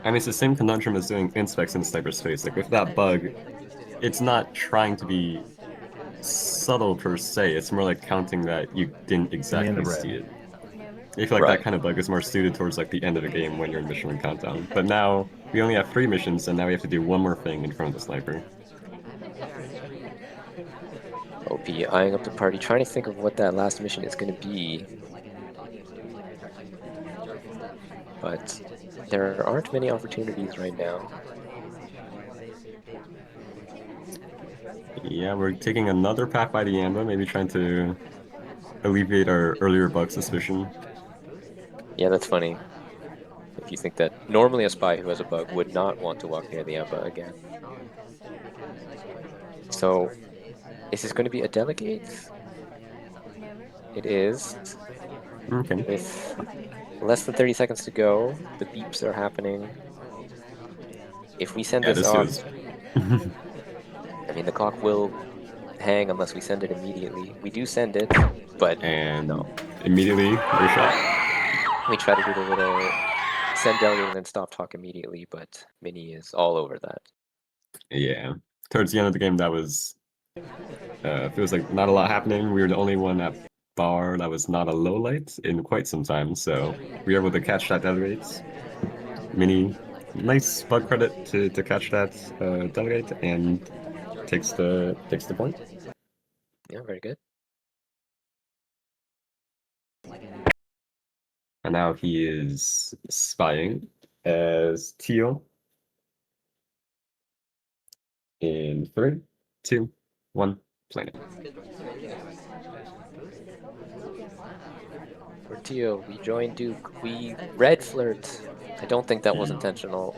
Speaker 1: I mean, it's the same conundrum as doing inspects in Sniper's face. Like, with that bug, it's not trying to be subtle per se, it's more like counting that you didn't exactly see it. I feel like that
Speaker 2: Right.
Speaker 1: kind of bug is more suited towards like the end of the game when you're in mission win countdown. But now we only have 3 missions, and now we have to do one more thing in front of the sniper.
Speaker 2: OP eyeing up the party, trying to think of what that last mission is going to be. But there aren't many opportunities right now.
Speaker 1: Yeah, we're taking another path by the Amba, maybe trying to alleviate our earlier bug suspicion.
Speaker 2: Yeah, that's funny. If you think that normally a spy who has a bug would not want to walk near the Amba again. So, is this going to be a delegate? It is.
Speaker 1: Okay.
Speaker 2: With less than 30 seconds to go, the beeps are happening. If we send
Speaker 1: Yeah,
Speaker 2: this
Speaker 1: this
Speaker 2: off,
Speaker 1: is.
Speaker 2: I mean, the clock will hang unless we send it immediately. We do send it, but
Speaker 1: And
Speaker 2: no.
Speaker 1: immediately, we're shot.
Speaker 2: We try to do the little send delegate and then stop talk immediately, but Mini is all over that.
Speaker 1: Yeah. Towards the end of the game, that was. Feels like not a lot happening. We were the only one at bar that was not a low light in quite some time, so we were able to catch that delegate. Mini, nice bug credit to catch that delegate, and takes the point.
Speaker 2: Yeah, very good.
Speaker 1: And now he is spying as Teal in 3, 2, 1, playing it.
Speaker 2: Portillo, we joined Duke. We red flirt. I don't think that was intentional.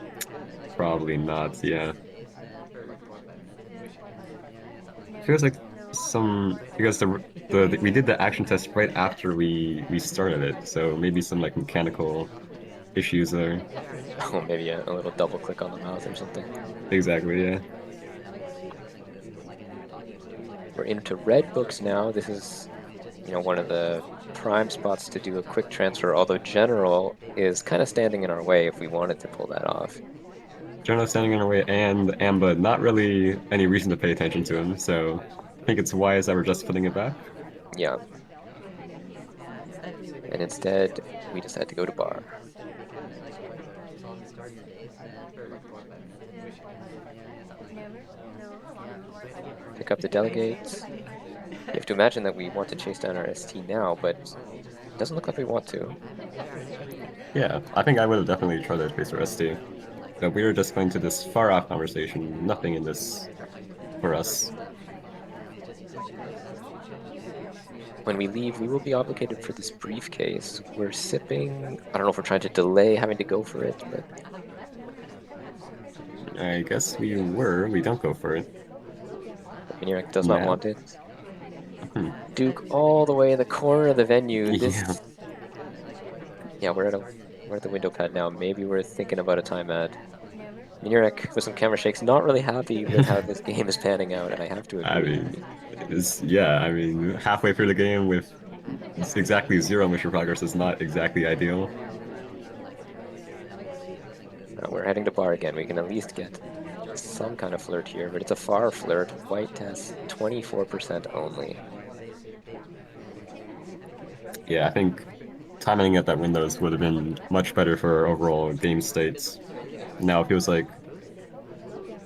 Speaker 1: Probably not, yeah. Feels like some because we did the action test right after we started it, so maybe some like mechanical issues there.
Speaker 2: Oh, maybe a little double click on the mouse or something.
Speaker 1: Exactly, yeah.
Speaker 2: We're into red books now. This is, one of the prime spots to do a quick transfer, although general is kind of standing in our way if we wanted to pull that off.
Speaker 1: Jonah standing in our way and Amba not really any reason to pay attention to him, so I think it's wise that we're just putting it back.
Speaker 2: Yeah. And instead, we decide to go to bar. Pick up the delegates. You have to imagine that we want to chase down our ST now, but it doesn't look like we want to.
Speaker 1: Yeah, I think I would have definitely tried to face our ST. But we were just going to this far off conversation, nothing in this for us.
Speaker 2: When we leave, we will be obligated for this briefcase. We're sipping. I don't know if we're trying to delay having to go for it, but
Speaker 1: I guess we don't go for it.
Speaker 2: Miniorek does not
Speaker 1: Now?
Speaker 2: want it.
Speaker 1: Hmm.
Speaker 2: Duke all the way in the corner of the venue.
Speaker 1: Yeah.
Speaker 2: Yeah, we're at the window pad now. Maybe we're thinking about a time ad. Miniorek with some camera shakes, not really happy with how this game is panning out, and I have to
Speaker 1: I
Speaker 2: agree.
Speaker 1: mean, I mean, halfway through the game with exactly 0 mission progress is not exactly ideal.
Speaker 2: We're heading to bar again. We can at least get some kind of flirt here, but it's a far flirt. White test, 24% only.
Speaker 1: Yeah, I think timing at that windows would have been much better for our overall game states. Now it feels like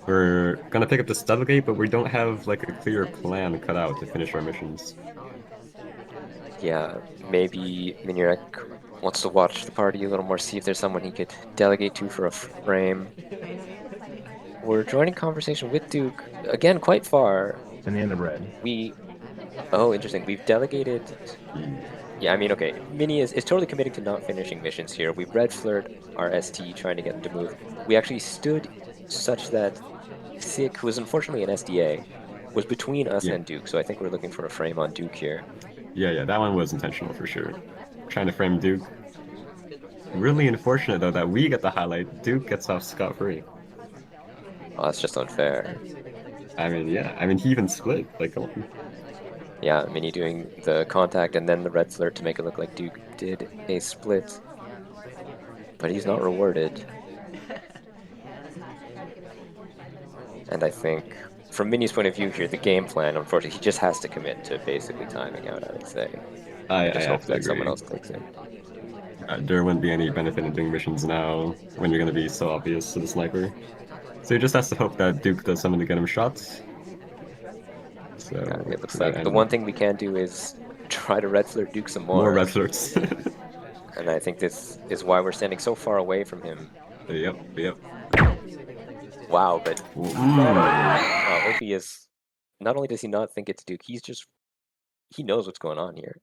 Speaker 1: we're gonna pick up this delegate, but we don't have like a clear plan cut out to finish our missions.
Speaker 2: Yeah, maybe Miniorek wants to watch the party a little more, see if there's someone he could delegate to for a frame. We're joining conversation with Duke, again, quite far.
Speaker 3: It's in the end of red.
Speaker 2: Oh, interesting. We've delegated.
Speaker 1: Hmm.
Speaker 2: Yeah, I mean, okay. Mini is totally committing to not finishing missions here. We red flirt our ST, trying to get him to move. We actually stood such that Sick, who was unfortunately an SDA, was between us
Speaker 1: Yeah.
Speaker 2: and Duke, so I think we're looking for a frame on Duke here.
Speaker 1: Yeah, that one was intentional for sure. Trying to frame Duke. Really unfortunate though that we get the highlight. Duke gets off scot-free.
Speaker 2: Oh, that's just unfair.
Speaker 1: I mean, yeah. I mean, he even split. Like, come on.
Speaker 2: Yeah, Mini doing the contact and then the red flirt to make it look like Duke did a split. But he's not rewarded. And I think, from Mini's point of view here, the game plan, unfortunately, he just has to commit to basically timing out, I would say.
Speaker 1: I
Speaker 2: Just
Speaker 1: have
Speaker 2: hope
Speaker 1: to
Speaker 2: that someone
Speaker 1: agree.
Speaker 2: else takes it.
Speaker 1: There wouldn't be any benefit in doing missions now when you're going to be so obvious to the sniper. So he just has to hope that Duke does something to get him shots. So
Speaker 2: It looks
Speaker 1: to that
Speaker 2: like the
Speaker 1: end,
Speaker 2: one thing we can do is try to red flirt Duke some
Speaker 1: more
Speaker 2: more.
Speaker 1: red flirts.
Speaker 2: And I think this is why we're standing so far away from him.
Speaker 1: Yep.
Speaker 2: Wow, but Opie is, not only does he not think it's Duke, he knows what's going on here.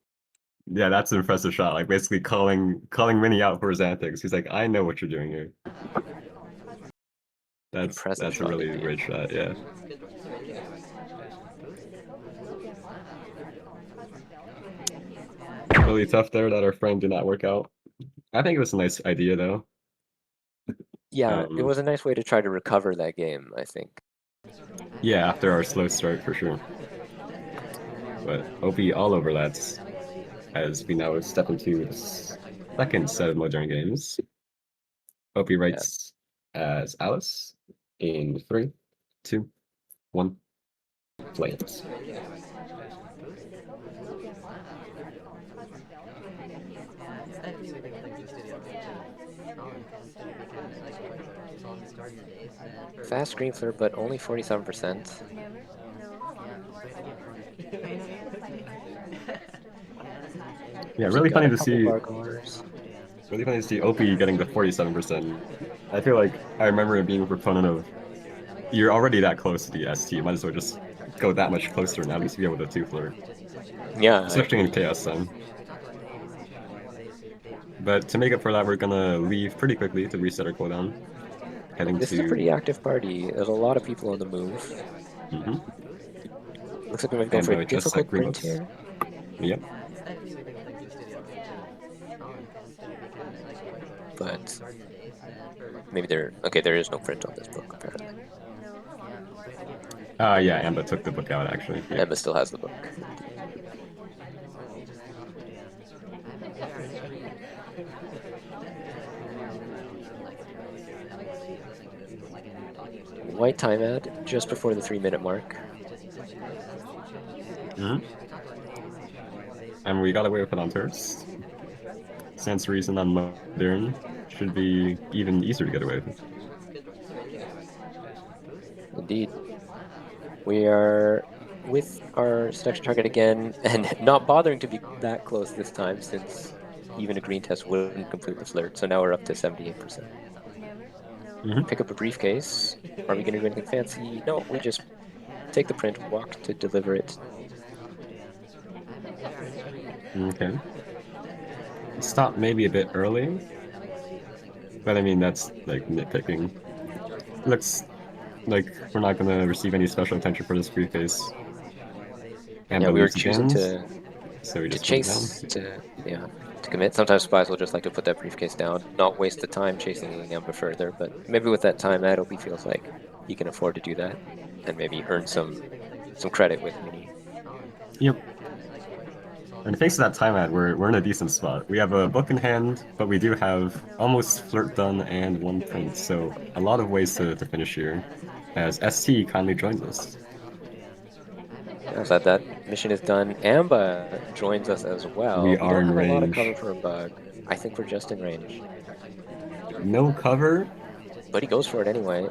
Speaker 1: Yeah, that's an impressive shot. Like basically calling Mini out for his antics. He's like, I know what you're doing here.
Speaker 2: Impressive
Speaker 1: That's a
Speaker 2: shot
Speaker 1: really
Speaker 2: indeed.
Speaker 1: great shot, yeah. Really tough there that our frame did not work out. I think it was a nice idea though.
Speaker 2: Yeah, it was a nice way to try to recover that game, I think.
Speaker 1: Yeah, after our slow start for sure. But OP all over that as we now step into the second set of modern games. OP writes as Alice in 3, 2, 1, flames.
Speaker 2: Fast screen flirt, but only 47%.
Speaker 1: Yeah, really funny to see.
Speaker 2: Bar goers.
Speaker 1: Really funny to see OP getting the 47%. I feel like I remember being a proponent of you're already that close to the ST. You might as well just go that much closer and at least be able to 2 flirt.
Speaker 2: Yeah, I
Speaker 1: especially in
Speaker 2: agree.
Speaker 1: chaos time. But to make up for that, we're gonna leave pretty quickly to reset our cooldown, heading
Speaker 2: This is a pretty
Speaker 1: to.
Speaker 2: active party. There's a lot of people on the move.
Speaker 1: Hmm.
Speaker 2: Looks like we might be going
Speaker 1: And
Speaker 2: for a
Speaker 1: by just like
Speaker 2: difficult
Speaker 1: green
Speaker 2: print
Speaker 1: books.
Speaker 2: here.
Speaker 1: Yep.
Speaker 2: But maybe there. Okay, there is no print on this book apparently.
Speaker 1: Yeah, Amba took the book out actually. Yep.
Speaker 2: Emma still has the book. Indeed. White time ad just before the 3-minute mark.
Speaker 1: Hmm. And we got away with it on turrets. Sans reason on modern should be even easier to get away with.
Speaker 2: Indeed. We are with our seduction target again, and not bothering to be that close this time since even a green test wouldn't complete the flirt. So now we're up to 78%.
Speaker 1: Hmm.
Speaker 2: Pick up a briefcase. Are we going to do anything fancy? No, we just take the print, walk to deliver it.
Speaker 1: Okay. Stop maybe a bit early, but I mean that's like nitpicking. Looks like we're not gonna receive any special attention for this briefcase.
Speaker 2: Yeah,
Speaker 1: Amba
Speaker 2: we were
Speaker 1: leaves
Speaker 2: choosing
Speaker 1: again, so we
Speaker 2: to
Speaker 1: just put it down.
Speaker 2: chase to yeah to commit. Sometimes spies will just like to put that briefcase down, not waste the time chasing Amber further. But maybe with that time ad, Opie feels like he can afford to do that, and maybe earn some credit with Mini.
Speaker 1: Yep. And thanks to that time ad, we're in a decent spot. We have a book in hand, but we do have almost flirt done and one print, so a lot of ways to finish here. As ST kindly joins us.
Speaker 2: Yeah, so that mission is done. Amba joins us as
Speaker 1: We
Speaker 2: well. We
Speaker 1: are
Speaker 2: don't
Speaker 1: in
Speaker 2: have a lot of cover
Speaker 1: range.
Speaker 2: for a bug. I think we're just in range,
Speaker 1: No cover.
Speaker 2: but he goes for it anyway.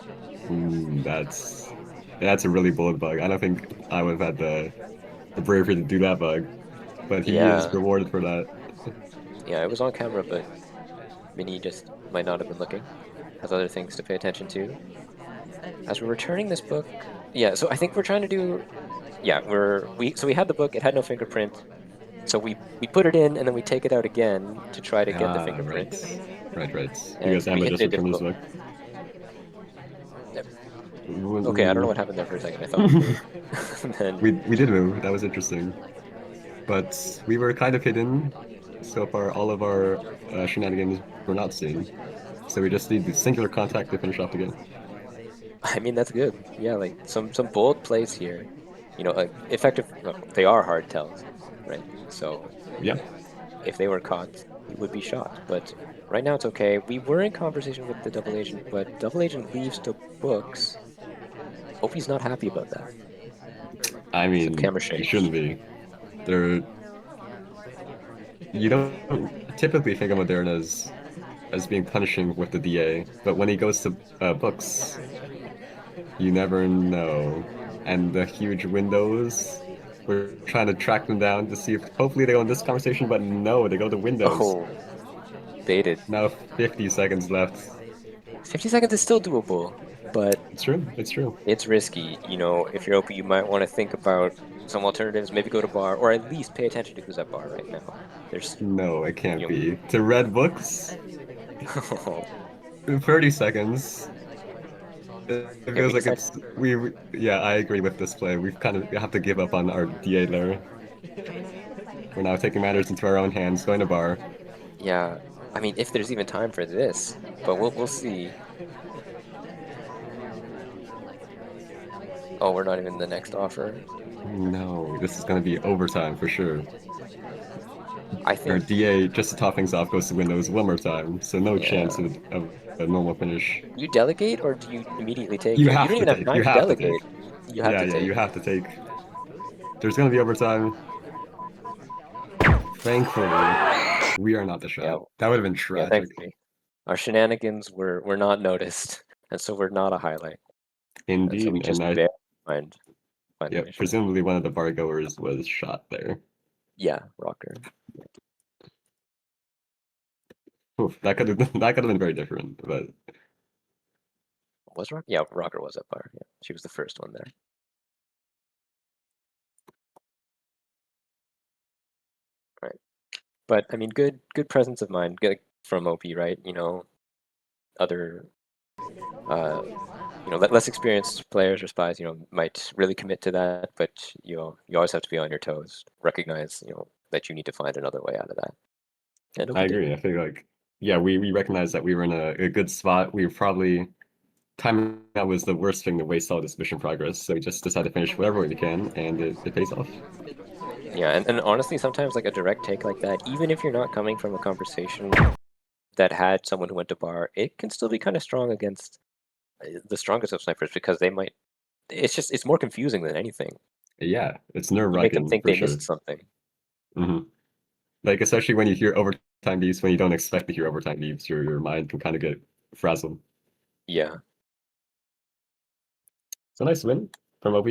Speaker 1: That's a really bold bug. I don't think I would have had the bravery to do that bug, but he is
Speaker 2: Yeah,
Speaker 1: rewarded for that.
Speaker 2: yeah, it was on camera, but Mini just might not have been looking. Has other things to pay attention to. As we're returning this book, yeah, so I think we're trying to do, yeah, we had the book, it had no fingerprint, so we put it in and then we take it out again to try to get the
Speaker 1: Ah,
Speaker 2: fingerprint,
Speaker 1: right. Right.
Speaker 2: and
Speaker 1: Because
Speaker 2: we
Speaker 1: Amba
Speaker 2: hit
Speaker 1: just
Speaker 2: the
Speaker 1: returned his
Speaker 2: difficult.
Speaker 1: book.
Speaker 2: Yep. Okay, I don't know
Speaker 1: Mm,
Speaker 2: what happened there for a second. I thought we moved, and then
Speaker 1: we did move. That was interesting. But we were kind of hidden. So far, all of our shenanigans were not seen. So we just need the singular contact to finish off the game.
Speaker 2: I mean that's good. Yeah, like some bold plays here. You know, effective. Well, they are hard tells, right? So
Speaker 1: Yeah,
Speaker 2: if they were caught, he would be shot. But right now it's okay. We were in conversation with the double agent, but double agent leaves the books. Hope he's not happy about that.
Speaker 1: I
Speaker 2: Some
Speaker 1: mean,
Speaker 2: camera
Speaker 1: he
Speaker 2: shakes.
Speaker 1: shouldn't be. There, you don't typically think of Moderna as being punishing with the DA, but when he goes to books, you never know. And the huge windows, we're trying to track them down to see if hopefully they go in this conversation, but no, they go to windows.
Speaker 2: Oh, baited.
Speaker 1: Now 50 seconds left.
Speaker 2: 50 seconds is still doable, but
Speaker 1: It's true. It's true.
Speaker 2: it's risky. You know, if you're OP, you might want to think about some alternatives. Maybe go to bar, or at least pay attention to who's at bar right now. There's,
Speaker 1: No, it can't
Speaker 2: you
Speaker 1: be. To red books,
Speaker 2: know,
Speaker 1: 30 seconds. It
Speaker 2: yeah,
Speaker 1: feels
Speaker 2: we
Speaker 1: like
Speaker 2: decided.
Speaker 1: yeah, I agree with this play. We have to give up on our DA there. We're now taking matters into our own hands, going to bar.
Speaker 2: Yeah, I mean, if there's even time for this, but we'll see. Oh, we're not even the next offer.
Speaker 1: No, this is going to be overtime for sure.
Speaker 2: I
Speaker 1: Our
Speaker 2: think,
Speaker 1: DA, just to top things off, goes to Windows one more time, so no chance
Speaker 2: yeah.
Speaker 1: of a normal finish.
Speaker 2: You delegate or do you immediately take
Speaker 1: You
Speaker 2: it? You
Speaker 1: have
Speaker 2: don't
Speaker 1: to
Speaker 2: even have
Speaker 1: take.
Speaker 2: time
Speaker 1: You
Speaker 2: to
Speaker 1: have to
Speaker 2: delegate.
Speaker 1: take.
Speaker 2: You have
Speaker 1: Yeah,
Speaker 2: to
Speaker 1: yeah,
Speaker 2: take.
Speaker 1: you have to take. There's going to be overtime. Thankfully, we are not the
Speaker 2: Yeah,
Speaker 1: shot. That would have been
Speaker 2: yeah,
Speaker 1: tragic.
Speaker 2: thankfully. Our shenanigans were not noticed, and so we're not a highlight. And so we
Speaker 1: Indeed,
Speaker 2: just
Speaker 1: and I,
Speaker 2: find the
Speaker 1: yeah,
Speaker 2: mission.
Speaker 1: presumably one of the bar goers was shot there.
Speaker 2: Yeah, Rocker.
Speaker 1: Oof, that could have that could have been very different, but
Speaker 2: Was Rocker? Yeah, Rocker was at bar. Yeah, she was the first one there. But I mean, good presence of mind good from OP, right? You know, other less experienced players or spies, might really commit to that, but you always have to be on your toes. Recognize, that you need to find another way out of that. And OP
Speaker 1: I
Speaker 2: did.
Speaker 1: agree. I feel like, yeah, we recognized that we were in a good spot. We were probably timing out was the worst thing to waste all this mission progress. So we just decided to finish whatever we can, and it pays off.
Speaker 2: Yeah, and honestly, sometimes like a direct take like that, even if you're not coming from a conversation that had someone who went to bar, it can still be kind of strong against the strongest of snipers because they might. It's more confusing than anything.
Speaker 1: Yeah, it's
Speaker 2: You make them
Speaker 1: nerve-wracking
Speaker 2: think
Speaker 1: for
Speaker 2: they
Speaker 1: sure.
Speaker 2: missed something.
Speaker 1: Like especially when you hear overtime beeps when you don't expect to hear overtime beeps, your mind can kind of get frazzled.
Speaker 2: Yeah.
Speaker 1: So nice win from OP.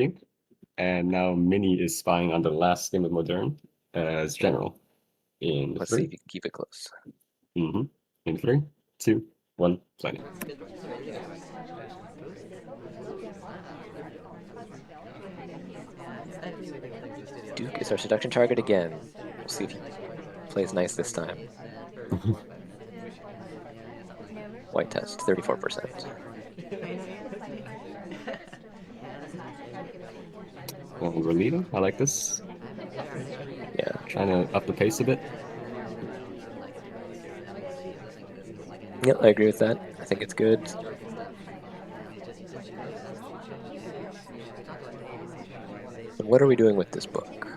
Speaker 1: And now Mini is spying on the last game of Modern as general in
Speaker 2: Let's see
Speaker 1: three.
Speaker 2: if you can keep it close.
Speaker 1: Mm-hmm. In 3, 2, 1, planning.
Speaker 2: Duke is our seduction target again. We'll see if he plays nice this time. White test, 34%.
Speaker 1: Well, we're leading. I like this.
Speaker 2: Yeah.
Speaker 1: Trying to up the pace a bit.
Speaker 2: Yep, I agree with that. I think it's good. And what are we doing with this book?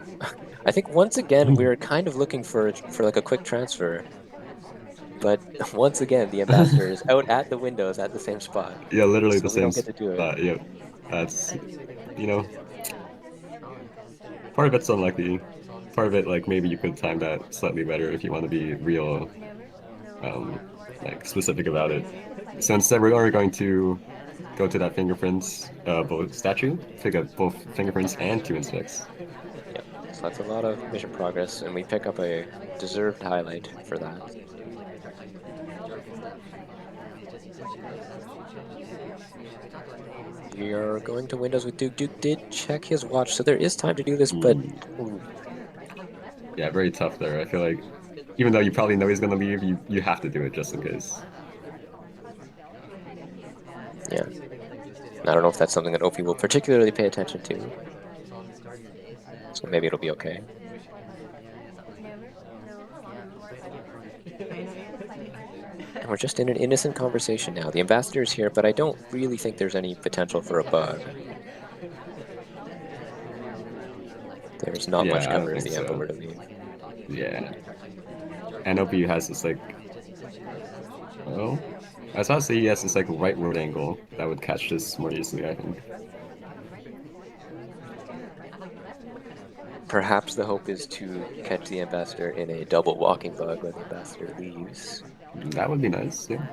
Speaker 2: I think once again we're kind of looking for like a quick transfer, but once again the ambassador is out at the windows at the same spot,
Speaker 1: Yeah, literally
Speaker 2: so
Speaker 1: the
Speaker 2: we
Speaker 1: same
Speaker 2: don't get to do it.
Speaker 1: spot. Yeah, that's you know part of it's unlucky. Part of it, like maybe you could time that slightly better if you want to be real, um, like specific about it. So instead, we're only going to go to that fingerprints both statue, pick up both fingerprints and 2 inspects.
Speaker 2: Yeah, so that's a lot of mission progress, and we pick up a deserved highlight for that. We are going to windows with Duke. Duke did check his watch, so there is time to do this, but
Speaker 1: Ooh.
Speaker 2: ooh,
Speaker 1: Yeah, very tough there. I feel like even though you probably know he's gonna leave, you have to do it just in case.
Speaker 2: yeah. I don't know if that's something that OP will particularly pay attention to, so maybe it'll be okay. And we're just in an innocent conversation now. The ambassador is here, but I don't really think there's any potential for a bug. There's not much
Speaker 1: Yeah, I don't
Speaker 2: cover if
Speaker 1: think
Speaker 2: the Amber
Speaker 1: so.
Speaker 2: were to leave.
Speaker 1: Yeah, and OP has this like, oh, I was about to say he has this like rightward angle that would catch this more easily, I think.
Speaker 2: Perhaps the hope is to catch the ambassador in a double walking bug when the ambassador leaves.
Speaker 1: That would be nice, yeah.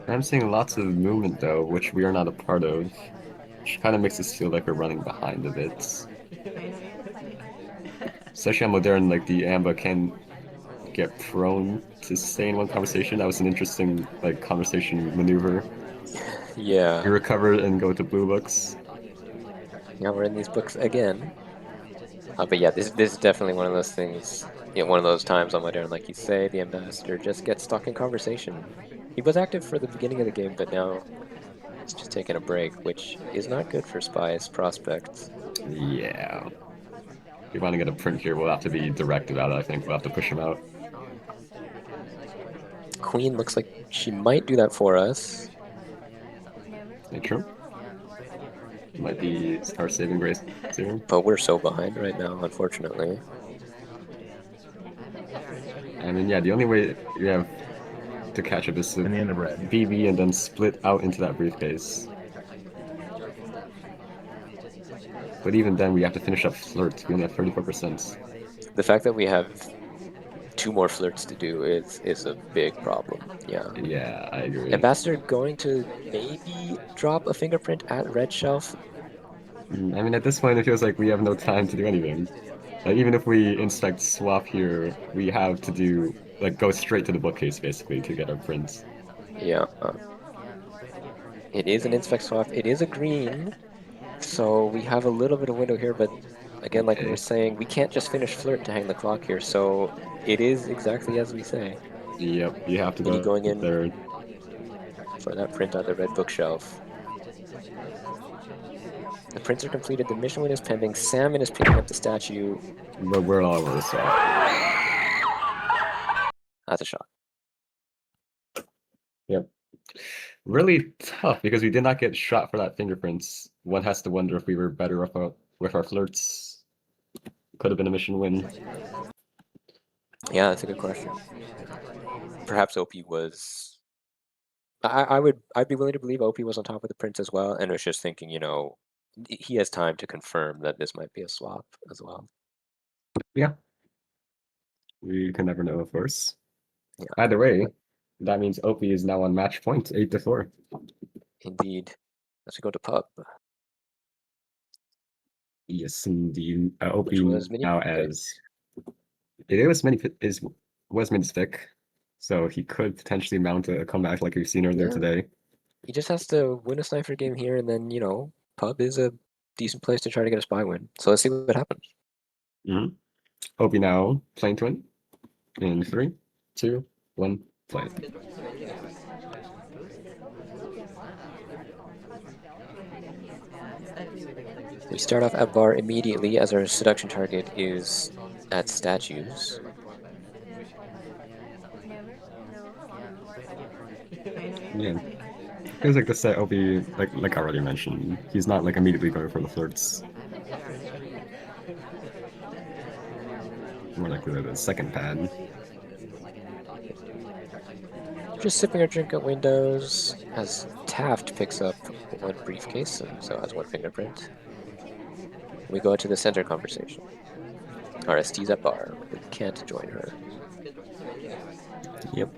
Speaker 1: I'm seeing lots of movement though, which we are not a part of, which kind of makes us feel like we're running behind a bit. Especially on Modern, like the Amba can get prone to stay in one conversation. That was an interesting like conversation maneuver.
Speaker 2: Yeah,
Speaker 1: You recover and go to blue books.
Speaker 2: now we're in these books again. But yeah, this is definitely one of those things, one of those times on Modern, like you say, the ambassador just gets stuck in conversation. He was active for the beginning of the game, but now he's just taking a break, which is not good for Spy's prospects.
Speaker 1: Yeah. If we want to get a print here, we'll have to be direct about it, I think. We'll have to push him out.
Speaker 2: Queen looks like she might do that for us.
Speaker 1: Ain't true. Might be our saving grace here.
Speaker 2: But we're so behind right now, unfortunately.
Speaker 1: I mean, yeah, the only way we have to catch up is to BB and then split out into that briefcase. But even then, we have to finish up flirt. We only have 34%.
Speaker 2: The fact that we have 2 more flirts to do is a big problem. Yeah.
Speaker 1: Yeah, I agree.
Speaker 2: Ambassador going to maybe drop a fingerprint at red shelf.
Speaker 1: I mean, at this point, it feels like we have no time to do anything. Like, even if we inspect swap here, we have to do, like, go straight to the bookcase, basically, to get our prints.
Speaker 2: Yeah. It is an inspect swap. It is a green. So we have a little bit of window here, but Again, like we were
Speaker 1: Okay.
Speaker 2: saying, we can't just finish flirt to hang the clock here, so it is exactly as we say.
Speaker 1: Yep, you have to
Speaker 2: Mini
Speaker 1: go
Speaker 2: going in
Speaker 1: there.
Speaker 2: for that print on the red bookshelf. The prints are completed, the mission win is pending, Salmon is picking up the statue.
Speaker 1: But we're all over the swap.
Speaker 2: That's a shot.
Speaker 1: Yep. Really tough because we did not get shot for that fingerprints. One has to wonder if we were better with our flirts. Could have been a mission win.
Speaker 2: Yeah, that's a good question. Perhaps OP was. I'd be willing to believe OP was on top of the prints as well, and was just thinking, he has time to confirm that this might be a swap as well.
Speaker 1: Yeah. We can never know, of course.
Speaker 2: Yeah,
Speaker 1: Either way, that means Opie is now on match point, 8-4.
Speaker 2: indeed. Let's go to pub,
Speaker 1: Yes, indeed.
Speaker 2: which
Speaker 1: Opie
Speaker 2: was mini
Speaker 1: now
Speaker 2: pick.
Speaker 1: as it was Min's pick, so he could potentially mount a comeback like we've seen earlier
Speaker 2: Yeah,
Speaker 1: today.
Speaker 2: he just has to win a sniper game here, and then pub is a decent place to try to get a spy win. So let's see what happens.
Speaker 1: Mm-hmm. Opie now playing twin in 3, 2, 1, play.
Speaker 2: We start off at bar immediately as our seduction target is at statues.
Speaker 1: Yeah. Feels like the set Opie, like I already mentioned, he's not like immediately going for the flirts. More like the second pad.
Speaker 2: Just sipping our drink at windows as Taft picks up one briefcase and so has one fingerprint. We go to the center conversation. Our ST's at bar. We can't join her.
Speaker 1: Yep.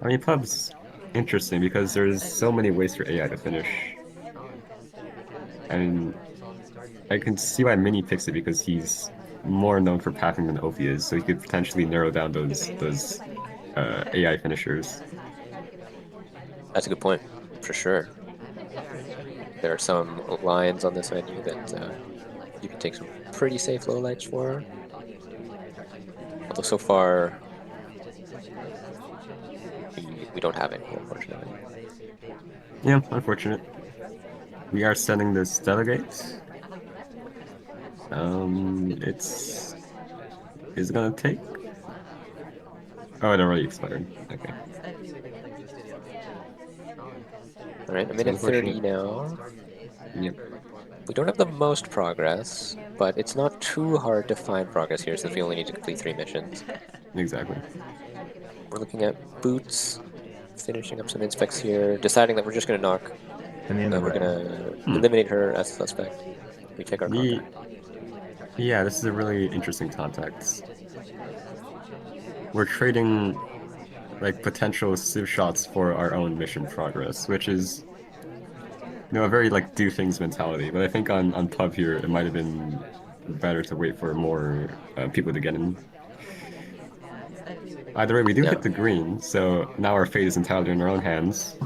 Speaker 1: I mean, pub's interesting because there's so many ways for AI to finish. And I can see why Mini picks it because he's more known for pathing than Opie is, so he could potentially narrow down those AI finishers.
Speaker 2: That's a good point, for sure. There are some lines on this menu that you can take some pretty safe lowlights for. Although so far, we don't have any, unfortunately.
Speaker 1: Yeah, unfortunate. We are sending this delegate. It's is it gonna take? Oh, it already expired. Okay,
Speaker 2: All right, a
Speaker 1: it's
Speaker 2: minute 30
Speaker 1: unfortunate.
Speaker 2: now.
Speaker 1: Yep,
Speaker 2: We don't have the most progress, but it's not too hard to find progress here since we only need to complete 3 missions.
Speaker 1: exactly.
Speaker 2: We're looking at Boots, finishing up some inspects here, deciding that we're just going to knock, we're going to eliminate her as a suspect. We take our
Speaker 1: The
Speaker 2: contact.
Speaker 1: Yeah, this is a really interesting context. We're trading like potential civ shots for our own mission progress, which is a very like do things mentality. But I think on pub here it might have been better to wait for more people to get in. Either way, we do
Speaker 2: Yeah,
Speaker 1: hit the green, so now our fate is entirely in our own hands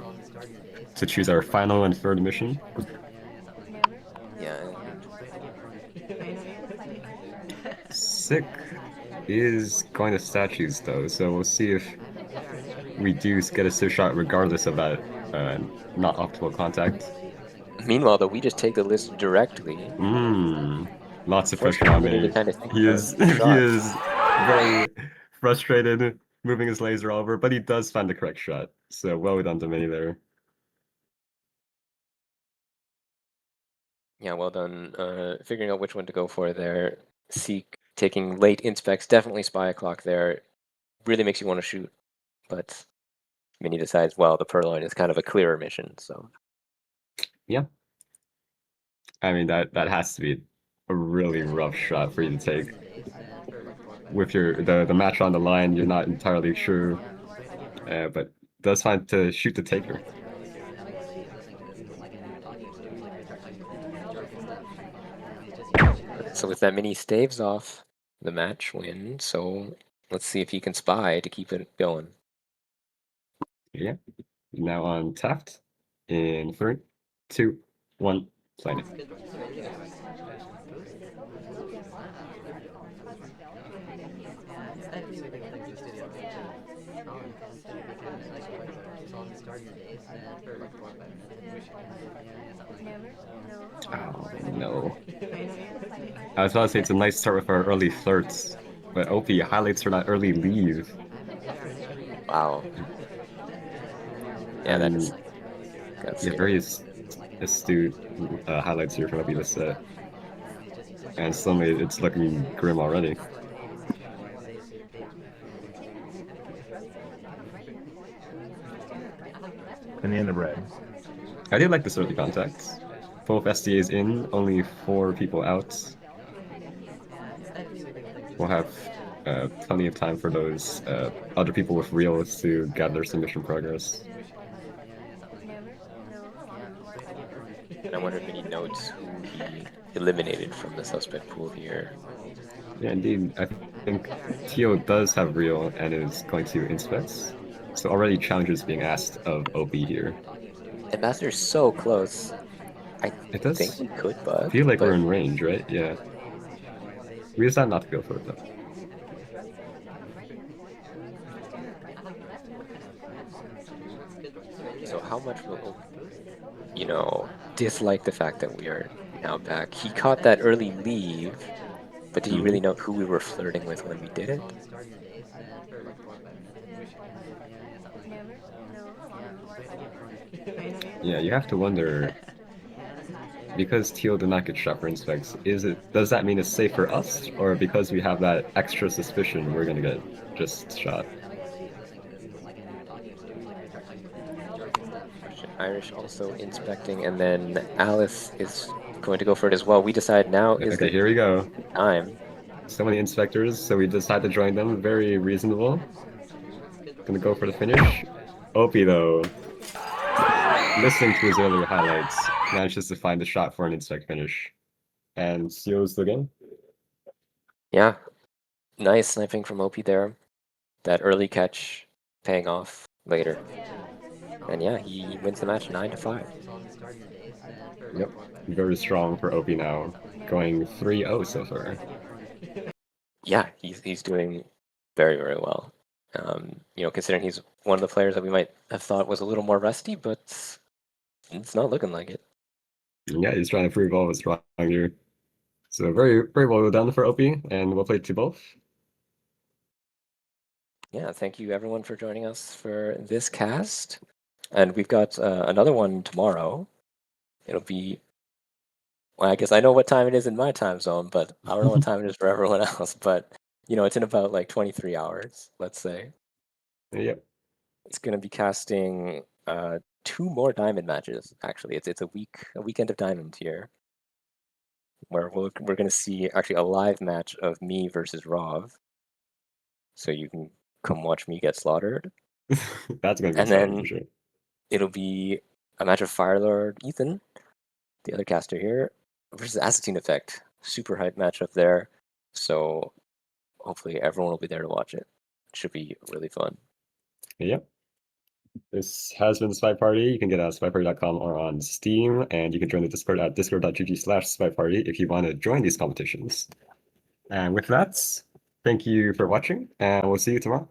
Speaker 1: to choose our final and third mission.
Speaker 2: yeah, and
Speaker 1: Sick is going to statues though, so we'll see if we do get a civ shot regardless of that not optimal contact.
Speaker 2: meanwhile, though, we just take the list directly,
Speaker 1: Lots of pressure
Speaker 2: forcing
Speaker 1: on
Speaker 2: Mini to
Speaker 1: me.
Speaker 2: kind of think
Speaker 1: He
Speaker 2: about
Speaker 1: is
Speaker 2: a
Speaker 1: he
Speaker 2: shot.
Speaker 1: is very frustrated, moving his laser over, but he does find the correct shot. So well done to Mini there.
Speaker 2: Yeah, well done. Figuring out which one to go for there. Seek taking late inspects, definitely spy o'clock there. Really makes you want to shoot, but Mini decides, well, the Purloin is kind of a clearer mission, so.
Speaker 1: Yeah. I mean that has to be a really rough shot for you to take. With the match on the line, you're not entirely sure, but does find to shoot the taker.
Speaker 2: So with that, Mini staves off the match win, so let's see if he can spy to keep it going.
Speaker 1: Yeah. Now on Taft in 3, 2, 1, playing it. Oh no. I was about to say it's a nice start with our early flirts, but Opie highlights for that early leave.
Speaker 2: Wow. Yeah, that is
Speaker 1: And
Speaker 2: that's
Speaker 1: yeah, very astute highlights here from Opie this set. And suddenly it's looking grim already.
Speaker 3: Banana bread.
Speaker 1: I did like this early contact. Both SDAs in, only 4 people out. We'll have plenty of time for those other people with reels to gather submission progress.
Speaker 2: And I wonder if any notes who he eliminated from the suspect pool here.
Speaker 1: Yeah, indeed. I think Tio does have reel and is going to inspect. So already challenges being asked of OP here.
Speaker 2: And Master's so close. I
Speaker 1: It
Speaker 2: think
Speaker 1: does
Speaker 2: we could bug,
Speaker 1: feel like we're
Speaker 2: but
Speaker 1: in range, right? Yeah. We decided not to go for it though.
Speaker 2: so how much will dislike the fact that we are now back? He caught that early leave, but did he really know who we were flirting with when we did it?
Speaker 1: Yeah, you have to wonder, because Teal did not get shot for inspects, does that mean it's safe for us? Or because we have that extra suspicion we're gonna get just shot?
Speaker 2: Irish also inspecting, and then Alice is going to go for it as well. We decide now is
Speaker 1: Okay,
Speaker 2: the
Speaker 1: here we go.
Speaker 2: time.
Speaker 1: So many inspectors, so we decide to join them. Very reasonable. Gonna go for the finish. Opie, though, listening to his earlier highlights, manages to find the shot for an inspect finish. And seals the game.
Speaker 2: Yeah, nice sniping from OP there. That early catch paying off later. And yeah, he wins the match 9-5.
Speaker 1: Yep, very strong for Opie now. Going 3-0 so far.
Speaker 2: Yeah, he's doing very, very well. Considering he's one of the players that we might have thought was a little more rusty, but it's not looking like it.
Speaker 1: Yeah, he's trying to prove all of us wrong here. So very, very well done for Opie, and we'll play to both.
Speaker 2: Yeah, thank you everyone for joining us for this cast. And we've got another one tomorrow. It'll be, well, I guess I know what time it is in my time zone, but I don't know what time it is for everyone else. But, it's in about like 23 hours, let's say.
Speaker 1: Yep.
Speaker 2: It's going to be casting 2 more diamond matches, actually. It's a weekend of diamond here, where we're going to see actually a live match of me versus Rov. So you can come watch me get slaughtered.
Speaker 1: That's going to be
Speaker 2: And
Speaker 1: exciting
Speaker 2: then
Speaker 1: for sure.
Speaker 2: it'll be a match of Firelord Ethan, the other caster here, versus Assassine Effect. Super hype matchup there. So hopefully everyone will be there to watch it. It should be really fun.
Speaker 1: Yep. This has been the Spy Party. You can get it at spyparty.com or on Steam, and you can join the Discord at discord.gg/spyparty if you want to join these competitions. And with that, thank you for watching, and we'll see you tomorrow.